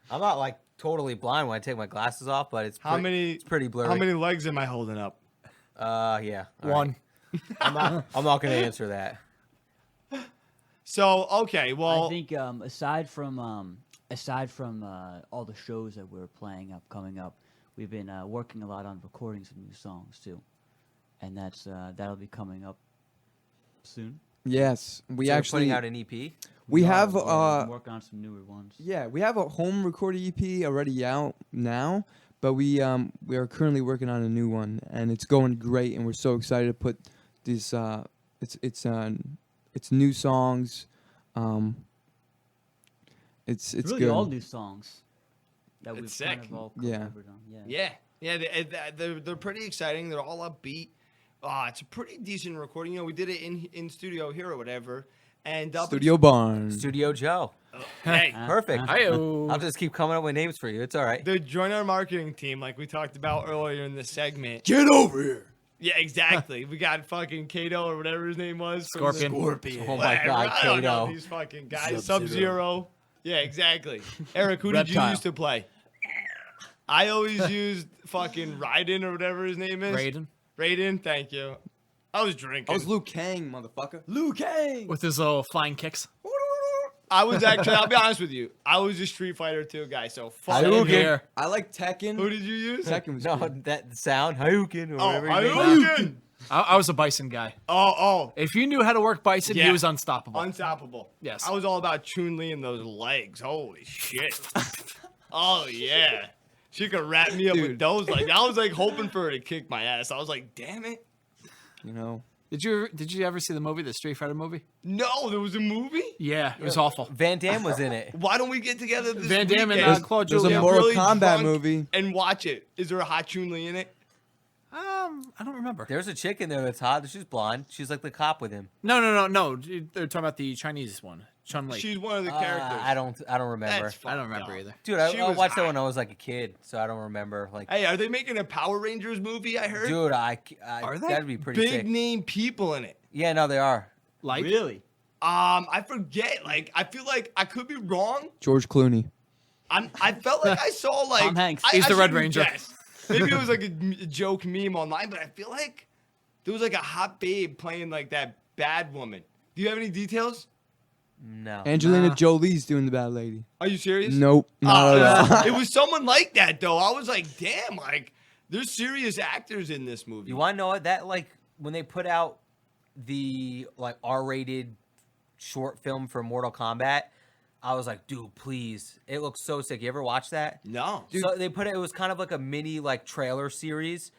Speaker 5: I'm not like totally blind when I take my glasses off, but it's it's pretty blurry.
Speaker 3: How many legs am I holding up?
Speaker 5: Yeah. all
Speaker 1: One.
Speaker 5: right. I'm not going to answer that.
Speaker 3: So, okay, well,
Speaker 2: I think aside from all the shows that we're playing coming up, we've been working a lot on recording some new songs too, and that'll be coming up soon.
Speaker 4: Yes, we
Speaker 5: So you're
Speaker 4: actually
Speaker 5: putting out an EP.
Speaker 4: we have
Speaker 2: we've been working on some newer ones.
Speaker 4: yeah, we have a home recorded EP already out now, but we are currently working on a new one, and it's going great, and we're so excited to put this. It's new songs. It's
Speaker 2: really
Speaker 4: good.
Speaker 2: all new songs that
Speaker 3: It's
Speaker 2: we've kind
Speaker 3: sick.
Speaker 2: of all
Speaker 4: Yeah.
Speaker 2: collaborated on. Yeah.
Speaker 3: they're pretty exciting. They're all upbeat. It's a pretty decent recording. You know, we did it in studio here or whatever, and
Speaker 4: Studio Barn.
Speaker 5: Studio Joe.
Speaker 3: Hey,
Speaker 5: Perfect.
Speaker 1: Hi-yo.
Speaker 5: I'll just keep coming up with names for you. It's all right.
Speaker 3: they join our marketing team like we talked about earlier in the segment.
Speaker 4: Get over here.
Speaker 3: Yeah, exactly. We got fucking Kato or whatever his name was. from the-
Speaker 1: Scorpion.
Speaker 5: Oh my
Speaker 3: Whatever.
Speaker 5: God,
Speaker 3: I don't know
Speaker 5: Kato.
Speaker 3: these fucking guys. Sub-Zero. Yeah, exactly. Eric, who did you
Speaker 1: Reptile.
Speaker 3: used to play? I always used fucking Raiden or whatever his name is.
Speaker 1: Raiden
Speaker 3: Raiden, thank you. I was drinking.
Speaker 4: I was Liu Kang, motherfucker. Liu Kang.
Speaker 1: with his little flying kicks.
Speaker 3: I was actually, I'll be honest with you. I was a Street Fighter 2 guy, so fuck.
Speaker 1: Same
Speaker 5: Hadouken.
Speaker 1: here.
Speaker 4: I like Tekken.
Speaker 3: Who did you use?
Speaker 4: Tekken was
Speaker 5: No,
Speaker 4: good.
Speaker 5: that sound, Hadouken, or
Speaker 3: Oh,
Speaker 5: whatever his name is.
Speaker 3: Hadouken!
Speaker 1: I was a Bison guy.
Speaker 3: Oh,
Speaker 1: If you knew how to work Bison,
Speaker 3: Yeah.
Speaker 1: he was unstoppable.
Speaker 3: unstoppable.
Speaker 1: Yes.
Speaker 3: I was all about Chun-Li and those legs. Holy shit. Oh, yeah. She could wrap me up with
Speaker 4: Dude.
Speaker 3: those legs. I was like hoping for her to kick my ass. I was like, damn it.
Speaker 4: You know.
Speaker 1: Did you ever see the movie, the Street Fighter movie?
Speaker 3: No, there was a movie?
Speaker 1: Yeah, it was awful.
Speaker 5: Van Damme was in it.
Speaker 3: Why don't we get together this
Speaker 1: Van Damme and
Speaker 3: weekend
Speaker 1: Claude
Speaker 4: There's a
Speaker 1: Julio.
Speaker 4: Mortal
Speaker 3: really
Speaker 4: Kombat
Speaker 3: drunk
Speaker 4: movie.
Speaker 3: and watch it? Is there a hot Chun-Li in it?
Speaker 1: I don't remember.
Speaker 5: There's a chick in there that's hot. She's blonde. She's like the cop with him.
Speaker 1: No. They're talking about the Chinese one, Chun Li.
Speaker 3: She's one of the characters.
Speaker 5: I don't remember.
Speaker 3: That's
Speaker 1: I don't
Speaker 3: fucked
Speaker 1: remember
Speaker 3: up.
Speaker 1: either.
Speaker 5: Dude,
Speaker 3: She
Speaker 5: I
Speaker 3: was
Speaker 5: watched that
Speaker 3: hot.
Speaker 5: when I was like a kid, so I don't remember. Like,
Speaker 3: Hey, are they making a Power Rangers movie? I heard.
Speaker 5: dude,
Speaker 1: Are they?
Speaker 5: that'd be pretty
Speaker 3: Big
Speaker 5: sick.
Speaker 3: name people in it.
Speaker 5: Yeah, no, they are.
Speaker 1: Like,
Speaker 2: Really?
Speaker 3: I forget. Like, I feel like I could be wrong.
Speaker 4: George Clooney.
Speaker 3: I felt like I saw like
Speaker 2: Tom Hanks.
Speaker 1: He's
Speaker 3: I
Speaker 1: the Red
Speaker 3: shouldn't
Speaker 1: Ranger.
Speaker 3: guess. Maybe it was like a joke meme online, but I feel like there was like a hot babe playing like that bad woman. Do you have any details?
Speaker 5: No.
Speaker 4: Angelina Jolie's doing the bad lady.
Speaker 3: Are you serious?
Speaker 4: Nope, not at all.
Speaker 3: It was someone like that though. I was like, damn, like there's serious actors in this movie.
Speaker 5: You want to know what that like when they put out the like R-rated short film for Mortal Kombat? I was like, dude, please. It looks so sick. You ever watch that?
Speaker 3: No.
Speaker 5: So they put it was kind of like a mini like trailer series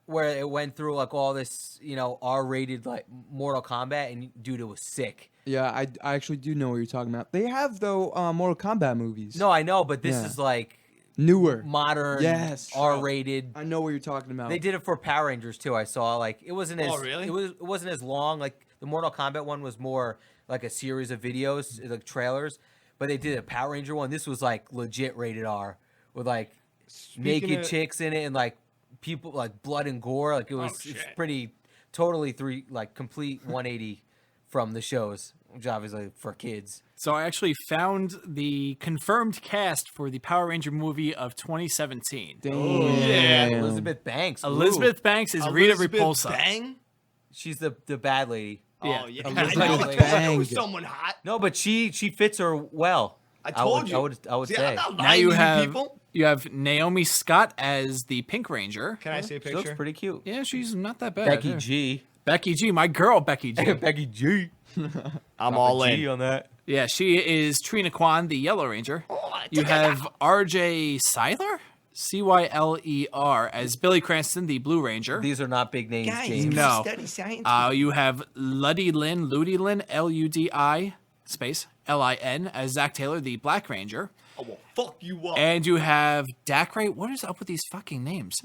Speaker 5: where it went through like all this, R-rated like Mortal Kombat, and dude, it was sick.
Speaker 4: Yeah, I actually do know what you're talking about. They have though Mortal Kombat movies.
Speaker 5: No, I know, but this
Speaker 4: Yeah.
Speaker 5: is like
Speaker 4: Newer.
Speaker 5: modern,
Speaker 4: Yes.
Speaker 5: R-rated.
Speaker 4: I know what you're talking about.
Speaker 5: They did it for Power Rangers too. I saw like it wasn't as
Speaker 3: Oh, really?
Speaker 5: it wasn't as long. Like the Mortal Kombat one was more like a series of videos, like trailers. But they did a Power Ranger one. This was like legit rated R with like
Speaker 3: Speaking
Speaker 5: naked
Speaker 3: of-
Speaker 5: chicks in it and like people like blood and gore. Like it's
Speaker 3: shit.
Speaker 5: pretty totally complete 180 from the shows, which obviously for kids.
Speaker 1: So I actually found the confirmed cast for the Power Ranger movie of 2017.
Speaker 4: Damn.
Speaker 3: yeah.
Speaker 5: Elizabeth Banks. Ooh.
Speaker 1: Elizabeth Banks is Rita
Speaker 3: Elizabeth
Speaker 1: Repulsa.
Speaker 3: Bang?
Speaker 5: She's the bad lady.
Speaker 1: Yeah.
Speaker 3: Oh yeah. I
Speaker 5: Elizabeth
Speaker 3: know. I told you
Speaker 4: Bang.
Speaker 3: it was someone hot.
Speaker 5: No, but she fits her well.
Speaker 3: I told you.
Speaker 5: I would
Speaker 3: See,
Speaker 5: say.
Speaker 3: I'm not
Speaker 1: Now
Speaker 3: lying
Speaker 1: you
Speaker 3: to
Speaker 1: have
Speaker 3: people.
Speaker 1: Naomi Scott as the Pink Ranger.
Speaker 3: Can I see a
Speaker 5: She looks
Speaker 3: picture?
Speaker 5: pretty cute.
Speaker 1: Yeah, she's not that bad.
Speaker 5: Becky
Speaker 1: Yeah.
Speaker 5: G.
Speaker 1: Becky G, my girl Becky G.
Speaker 5: Becky G.
Speaker 3: I'm
Speaker 5: Drop
Speaker 3: all
Speaker 5: a G
Speaker 3: in.
Speaker 5: on that.
Speaker 1: Yeah, she is Trina Kwan, the Yellow Ranger. You have RJ Cyler, Cyler, as Billy Cranston, the Blue Ranger.
Speaker 5: These are not big names, James.
Speaker 1: No.
Speaker 3: Study science.
Speaker 1: You have Ludi Lin, Ludi space Lin, as Zach Taylor, the Black Ranger.
Speaker 3: Oh, well, fuck you up.
Speaker 1: And you have Dacre. What is up with these fucking names?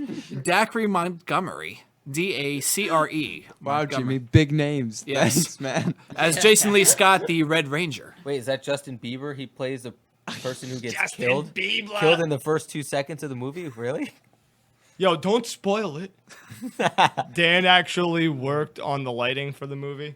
Speaker 1: Dacre Montgomery DACRE.
Speaker 4: Wow,
Speaker 1: Montgomery.
Speaker 4: Jimmy, big names.
Speaker 1: Yes.
Speaker 4: Thanks, man.
Speaker 1: As Jason Lee Scott, the Red Ranger.
Speaker 5: Wait, is that Justin Bieber? He plays the person who gets
Speaker 3: Justin
Speaker 5: killed
Speaker 3: Bieber.
Speaker 5: in the first 2 seconds of the movie? Really?
Speaker 3: Yo, don't spoil it. Dan actually worked on the lighting for the movie.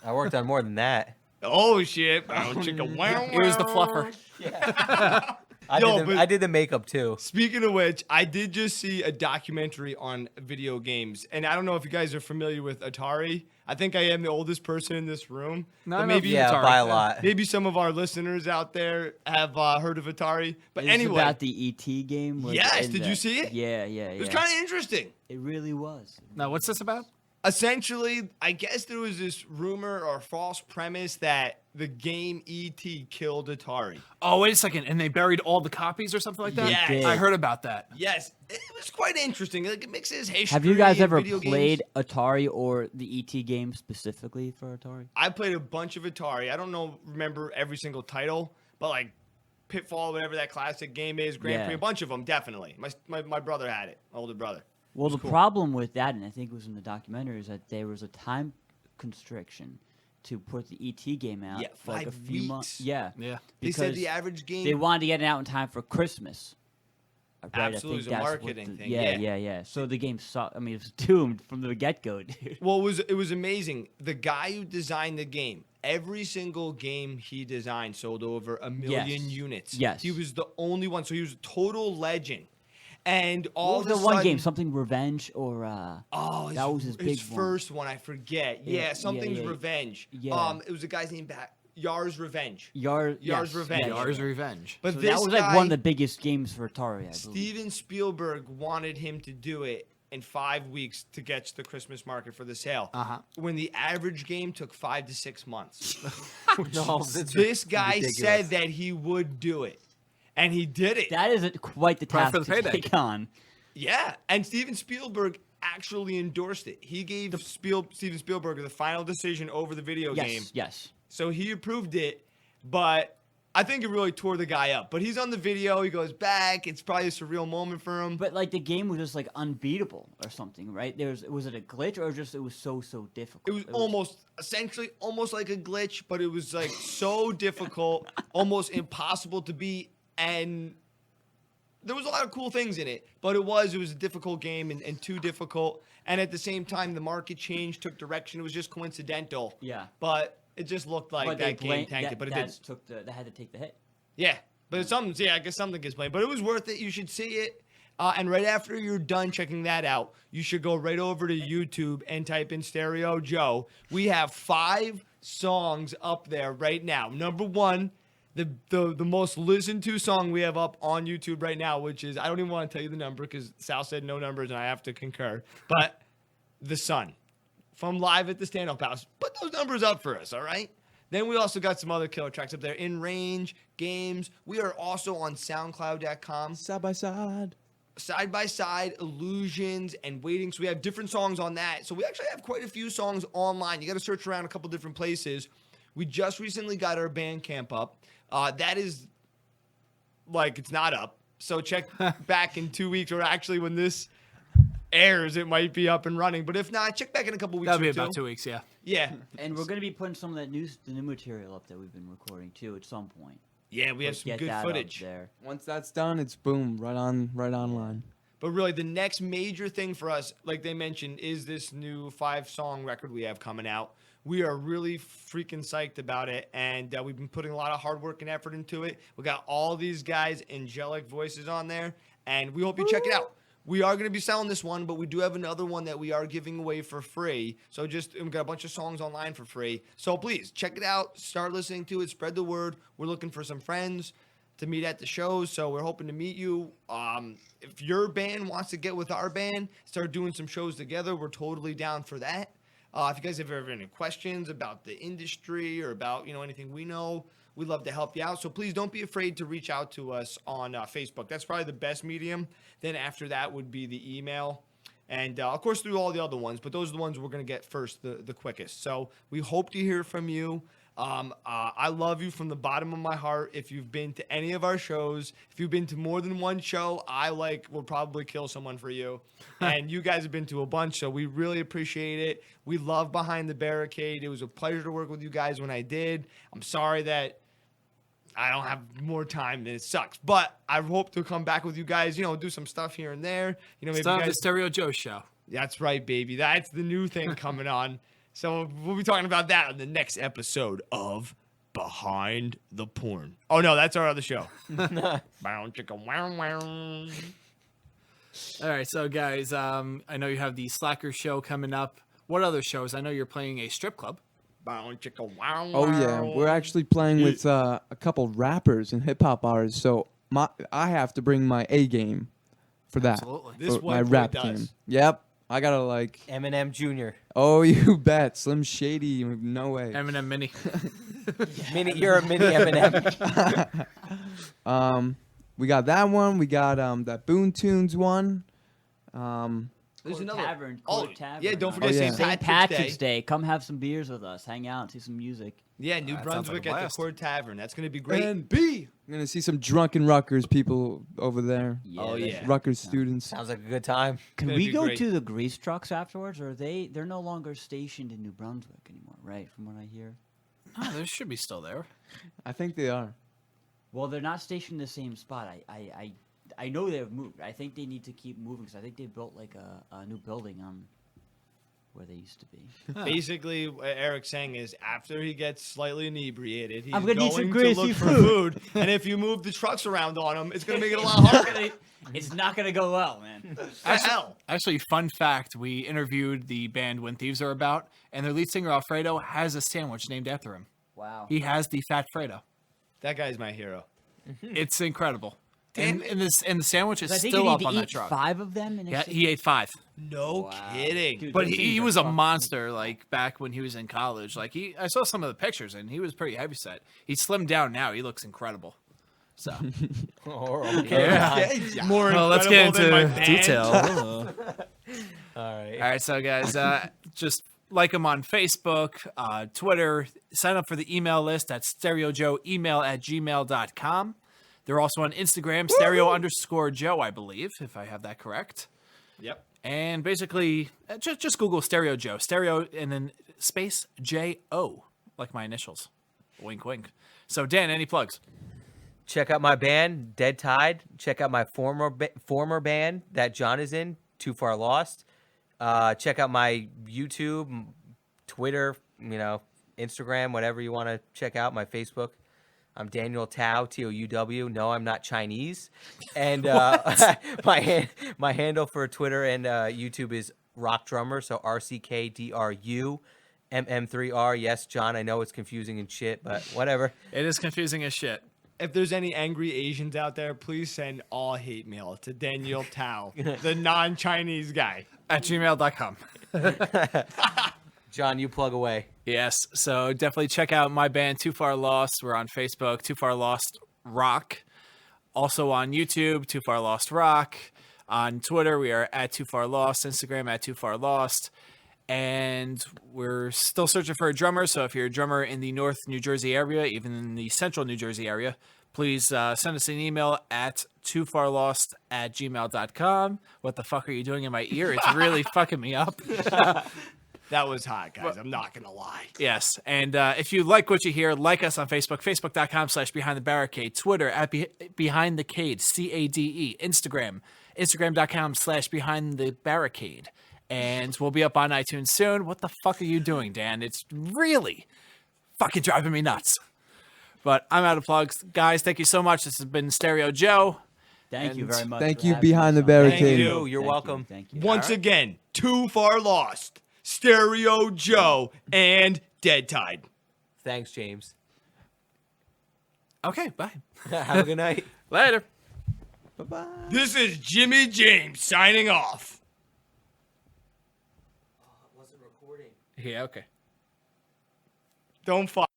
Speaker 5: I worked on more than that.
Speaker 3: Oh shit! Chicka, wow,
Speaker 1: Here's the
Speaker 3: wow.
Speaker 1: fluffer.
Speaker 5: I did the makeup too.
Speaker 3: Speaking of which, I did just see a documentary on video games, and I don't know if you guys are familiar with Atari. I think I am the oldest person in this room.
Speaker 1: No,
Speaker 3: but
Speaker 1: I know
Speaker 3: maybe
Speaker 5: Yeah,
Speaker 1: Atari.
Speaker 5: by a lot.
Speaker 3: maybe some of our listeners out there have heard of Atari. But
Speaker 2: It's
Speaker 3: anyway,
Speaker 2: about the ET game.
Speaker 3: Yes,
Speaker 2: in
Speaker 3: did you see it?
Speaker 2: Yeah, yeah, yeah.
Speaker 3: it was kind of interesting.
Speaker 2: It really was.
Speaker 1: Now, what's this about?
Speaker 3: Essentially, I guess there was this rumor or false premise that the game E.T. killed Atari.
Speaker 1: Oh, wait a second. And they buried all the copies or something like that?
Speaker 3: Yes.
Speaker 2: They
Speaker 1: I
Speaker 2: did.
Speaker 1: heard about that.
Speaker 3: Yes, it was quite interesting. Like, it mixes history.
Speaker 2: Have you guys
Speaker 3: and
Speaker 2: ever
Speaker 3: video
Speaker 2: played
Speaker 3: games.
Speaker 2: Atari or the ET game specifically for Atari?
Speaker 3: I played a bunch of Atari. I don't remember every single title, but like Pitfall, whatever that classic game is, Grand
Speaker 2: Yeah.
Speaker 3: Prix, a bunch of them, definitely. My brother had it, my older brother.
Speaker 2: Well, the problem with that, and I think it was in the documentary, is that there was a time constriction to put the ET game out
Speaker 3: Yeah,
Speaker 2: for like a
Speaker 3: 5
Speaker 2: few months.
Speaker 3: weeks.
Speaker 2: Yeah,
Speaker 1: Yeah.
Speaker 3: They said
Speaker 2: because
Speaker 3: the average game.
Speaker 2: they wanted to get it out in time for Christmas. Right,
Speaker 3: Absolutely,
Speaker 2: I think
Speaker 3: it's a
Speaker 2: that's what
Speaker 3: marketing thing,
Speaker 2: Yeah,
Speaker 3: yeah.
Speaker 2: yeah, yeah. So the game sucked. I mean, it was doomed from the get-go, dude.
Speaker 3: Well, it was amazing. The guy who designed the game, every single game he designed sold over 1 million
Speaker 2: Yes.
Speaker 3: units.
Speaker 2: Yes.
Speaker 3: He was the only one, so he was a total legend. And all
Speaker 2: What was
Speaker 3: of
Speaker 2: the
Speaker 3: a
Speaker 2: one
Speaker 3: sudden,
Speaker 2: game? Something Revenge or
Speaker 3: Oh,
Speaker 2: that was his big one.
Speaker 3: first one. I forget.
Speaker 2: Yeah,
Speaker 3: Yeah,
Speaker 2: yeah,
Speaker 3: something's
Speaker 2: yeah.
Speaker 3: Revenge.
Speaker 2: Yeah.
Speaker 3: It was a guy's name back. Yar's Revenge.
Speaker 2: Yar's
Speaker 3: Revenge.
Speaker 1: Yar's Revenge.
Speaker 3: But
Speaker 2: So
Speaker 3: this
Speaker 2: that was
Speaker 3: guy,
Speaker 2: like one of the biggest games for Atari, I believe.
Speaker 3: Steven Spielberg wanted him to do it in 5 weeks to get to the Christmas market for the sale.
Speaker 1: Uh-huh.
Speaker 3: When the average game took 5 to 6 months.
Speaker 5: No, that's
Speaker 3: This guy
Speaker 5: ridiculous.
Speaker 3: said that he would do it, and he did it.
Speaker 2: That is quite the
Speaker 1: Time
Speaker 2: task
Speaker 1: for the
Speaker 2: to
Speaker 1: payday.
Speaker 2: take on.
Speaker 3: Yeah, and Steven Spielberg actually endorsed it. He gave Steven Spielberg the final decision over the video
Speaker 2: Yes,
Speaker 3: game.
Speaker 2: yes.
Speaker 3: So he approved it, but I think it really tore the guy up. But he's on the video. He goes back. It's probably a surreal moment for him.
Speaker 2: But like the game was just like unbeatable or something, right? Was it a glitch or just it was so difficult?
Speaker 3: it was essentially almost like a glitch, but it was like so difficult, almost impossible to beat. And there was a lot of cool things in it, but it was a difficult game and too difficult. And at the same time, the market changed, took direction. It was just coincidental.
Speaker 2: Yeah.
Speaker 3: But it just looked like
Speaker 2: But
Speaker 3: that game tanked it, but it didn't.
Speaker 2: They had to take the hit.
Speaker 3: Yeah, but it's something. Yeah, I guess something gets played, but it was worth it. You should see it. And right after you're done checking that out, you should go right over to YouTube and type in Stereo Joe. We have 5 songs up there right now. Number 1, the most listened to song we have up on YouTube right now, which is, I don't even want to tell you the number because Sal said no numbers and I have to concur, but The Sun from Live at the Stand-Up House. Put those numbers up for us, all right? Then we also got some other killer tracks up there. In Range, Games. We are also on SoundCloud.com.
Speaker 4: Side by side.
Speaker 3: Side by Side, Illusions, and Waiting. So we have different songs on that. So we actually have quite a few songs online. You got to search around a couple different places. We just recently got our Bandcamp up. That is, like, it's not up. So check back in 2 weeks, or actually when this airs, it might be up and running. But if not, check back in a couple weeks.
Speaker 1: That'll be
Speaker 3: or
Speaker 1: about
Speaker 3: two.
Speaker 1: 2 weeks, yeah.
Speaker 3: Yeah.
Speaker 2: And we're gonna be putting some of that the new material up that we've been recording too at some point.
Speaker 3: Yeah, we have
Speaker 2: Let's
Speaker 3: some
Speaker 2: get
Speaker 3: good
Speaker 2: that up
Speaker 3: footage.
Speaker 2: there.
Speaker 4: Once that's done, it's boom, right online.
Speaker 3: But really, the next major thing for us, like they mentioned, is this new 5-song record we have coming out. We are really freaking psyched about it, and we've been putting a lot of hard work and effort into it. We got all these guys' angelic voices on there, and we hope you check it out. We are going to be selling this one, but we do have another one that we are giving away for free. So we've got a bunch of songs online for free. So please check it out. Start listening to it. Spread the word. We're looking for some friends to meet at the shows, so we're hoping to meet you. If your band wants to get with our band, start doing some shows together, we're totally down for that. If you guys have ever any questions about the industry or about anything we know, we'd love to help you out. So please don't be afraid to reach out to us on Facebook. That's probably the best medium. Then after that would be the email. And, of course, through all the other ones. But those are the ones we're going to get first, the quickest. So we hope to hear from you. I love you from the bottom of my heart. If you've been to any of our shows, if you've been to more than one show, I will probably kill someone for you. And you guys have been to a bunch, so we really appreciate it. We love Behind the Barricade. It was a pleasure to work with you guys when I did. I'm sorry that I don't have more time, and it sucks. But I hope to come back with you guys, do some stuff here and there. Maybe
Speaker 1: Start
Speaker 3: you
Speaker 1: the
Speaker 3: guys.
Speaker 1: Stereo Joe show.
Speaker 3: That's right, baby. That's the new thing coming on. So we'll be talking about that on the next episode of Behind the Porn. Oh, no, that's our other show. Bow, chicka, wow, wow.
Speaker 1: All right, so guys, I know you have the Slacker show coming up. What other shows? I know you're playing a strip club.
Speaker 3: Bow, chicka, wow,
Speaker 4: Oh yeah,
Speaker 3: wow.
Speaker 4: we're actually playing with a couple rappers and hip hop artists, so I have to bring my A game for that.
Speaker 1: Absolutely.
Speaker 3: This
Speaker 4: for
Speaker 3: white
Speaker 4: my
Speaker 3: boy
Speaker 4: rap
Speaker 3: does.
Speaker 4: game. Yep, I gotta
Speaker 5: Eminem Jr.
Speaker 4: Oh, you bet, Slim Shady, no way.
Speaker 1: Eminem Mini.
Speaker 5: You're a mini Eminem.
Speaker 4: We got that one. We got that Boone Tunes one.
Speaker 3: There's
Speaker 2: Court
Speaker 3: another
Speaker 2: Tavern.
Speaker 3: Oh,
Speaker 2: Court Tavern.
Speaker 3: yeah, don't
Speaker 2: on
Speaker 3: forget
Speaker 4: Oh, yeah.
Speaker 2: St.
Speaker 3: Patrick's
Speaker 2: Patrick's
Speaker 3: Day.
Speaker 2: Day. Come have some beers with us. Hang out. See some music.
Speaker 3: Yeah, New
Speaker 1: That sounds like
Speaker 3: Brunswick
Speaker 1: a
Speaker 3: at the
Speaker 1: blast.
Speaker 3: Court Tavern. That's going to be great.
Speaker 4: And B. I'm gonna see some drunken Rutgers people over there.
Speaker 2: Yeah,
Speaker 3: Oh,
Speaker 2: that
Speaker 3: yeah.
Speaker 2: should-
Speaker 4: Rutgers students.
Speaker 5: Sounds like a good time.
Speaker 2: Can
Speaker 3: gonna
Speaker 2: we
Speaker 3: be
Speaker 2: go
Speaker 3: great.
Speaker 2: to the grease trucks afterwards, or they're no longer stationed in New Brunswick anymore, right? From what I hear.
Speaker 1: Oh, they should be still there.
Speaker 4: I think they are.
Speaker 2: Well, they're not stationed in the same spot. I know they've moved. I think they need to keep moving because I think they built like a new building on where they used to be.
Speaker 3: Basically, what Eric's saying is after he gets slightly inebriated, he's
Speaker 2: I'm gonna eat some
Speaker 3: going to
Speaker 2: greasy
Speaker 3: look for
Speaker 2: food.
Speaker 3: food. And if you move the trucks around on him, it's going to make it a lot harder.
Speaker 2: It's not gonna go well, man.
Speaker 3: The hell?
Speaker 1: Actually, fun fact, we interviewed the band When Thieves Are About, and their lead singer, Alfredo, has a sandwich named after him.
Speaker 2: Wow.
Speaker 1: He has the Fat Fredo.
Speaker 3: That guy's my hero.
Speaker 1: It's incredible.
Speaker 3: Damn
Speaker 1: And the sandwich is
Speaker 2: I think
Speaker 1: still
Speaker 2: you
Speaker 1: up
Speaker 2: need to
Speaker 1: on that
Speaker 2: eat
Speaker 1: truck.
Speaker 2: 5 of them. In a
Speaker 1: Yeah,
Speaker 2: single-
Speaker 1: he ate 5.
Speaker 3: No
Speaker 2: Wow.
Speaker 3: kidding.
Speaker 2: Dude,
Speaker 1: But
Speaker 2: those
Speaker 1: he
Speaker 2: things
Speaker 1: was
Speaker 2: are
Speaker 1: a
Speaker 2: fucking-
Speaker 1: monster, like, back when he was in college. Like, I saw some of the pictures, and he was pretty heavyset. He slimmed down now. He looks incredible. So,
Speaker 3: Yeah. More
Speaker 1: well, let's get
Speaker 3: incredible than my
Speaker 1: into
Speaker 3: band.
Speaker 1: detail.
Speaker 5: All right.
Speaker 1: All right, so guys, just like them on Facebook, Twitter. Sign up for the email list at stereojoeemail@gmail.com. They're also on Instagram, stereo_Joe, I believe, if I have that correct.
Speaker 3: Yep.
Speaker 1: And basically, just Google Stereo Joe, stereo, and then space J-O, like my initials. Wink, wink. So, Dan, any plugs?
Speaker 5: Check out my band, Dead Tide. Check out my former band that John is in, Too Far Lost. Check out my YouTube, Twitter, Instagram, whatever you want to check out. My Facebook. I'm Daniel Tao, Touw. No, I'm not Chinese. And my handle for Twitter and YouTube is Rock Drummer. So RCKDRU. MM3R. Yes, John, I know it's confusing and shit, but whatever.
Speaker 1: It is confusing as shit.
Speaker 3: If there's any angry Asians out there, please send all hate mail to Daniel Tao, the non-Chinese guy.
Speaker 1: At gmail.com.
Speaker 5: John, you plug away.
Speaker 1: Yes, so definitely check out my band, Too Far Lost. We're on Facebook, Too Far Lost Rock. Also on YouTube, Too Far Lost Rock. On Twitter, we are at Too Far Lost. Instagram, at Too Far Lost. And we're still searching for a drummer. So if you're a drummer in the North New Jersey area, even in the Central New Jersey area, please send us an email at toofarlost@gmail.com. What the fuck are you doing in my ear? It's really fucking me up.
Speaker 3: That was hot, guys. I'm not going to lie.
Speaker 1: Yes, and if you like what you hear, like us on Facebook, facebook.com/Behind the Barricade, Twitter at Behind the Cade, CADE, Instagram, Instagram.com/Behind the Barricade. And we'll be up on iTunes soon. What the fuck are you doing, Dan? It's really fucking driving me nuts. But I'm out of plugs. Guys, thank you so much. This has been Stereo Joe.
Speaker 2: Thank you
Speaker 1: And
Speaker 2: very much.
Speaker 4: thank
Speaker 2: for
Speaker 4: you,
Speaker 2: having
Speaker 4: Behind
Speaker 2: us
Speaker 4: the
Speaker 2: on.
Speaker 4: Barricade.
Speaker 3: Thank you.
Speaker 5: You're welcome.
Speaker 2: Thank you.
Speaker 3: Once again, Too Far Lost, Stereo Joe, and Dead Tide.
Speaker 5: Thanks, James.
Speaker 1: Okay, bye.
Speaker 5: Have a good night.
Speaker 1: Later.
Speaker 4: Bye-bye.
Speaker 3: This is Jimmy James signing off.
Speaker 5: Wasn't recording.
Speaker 1: Yeah, okay.
Speaker 3: Don't fuck.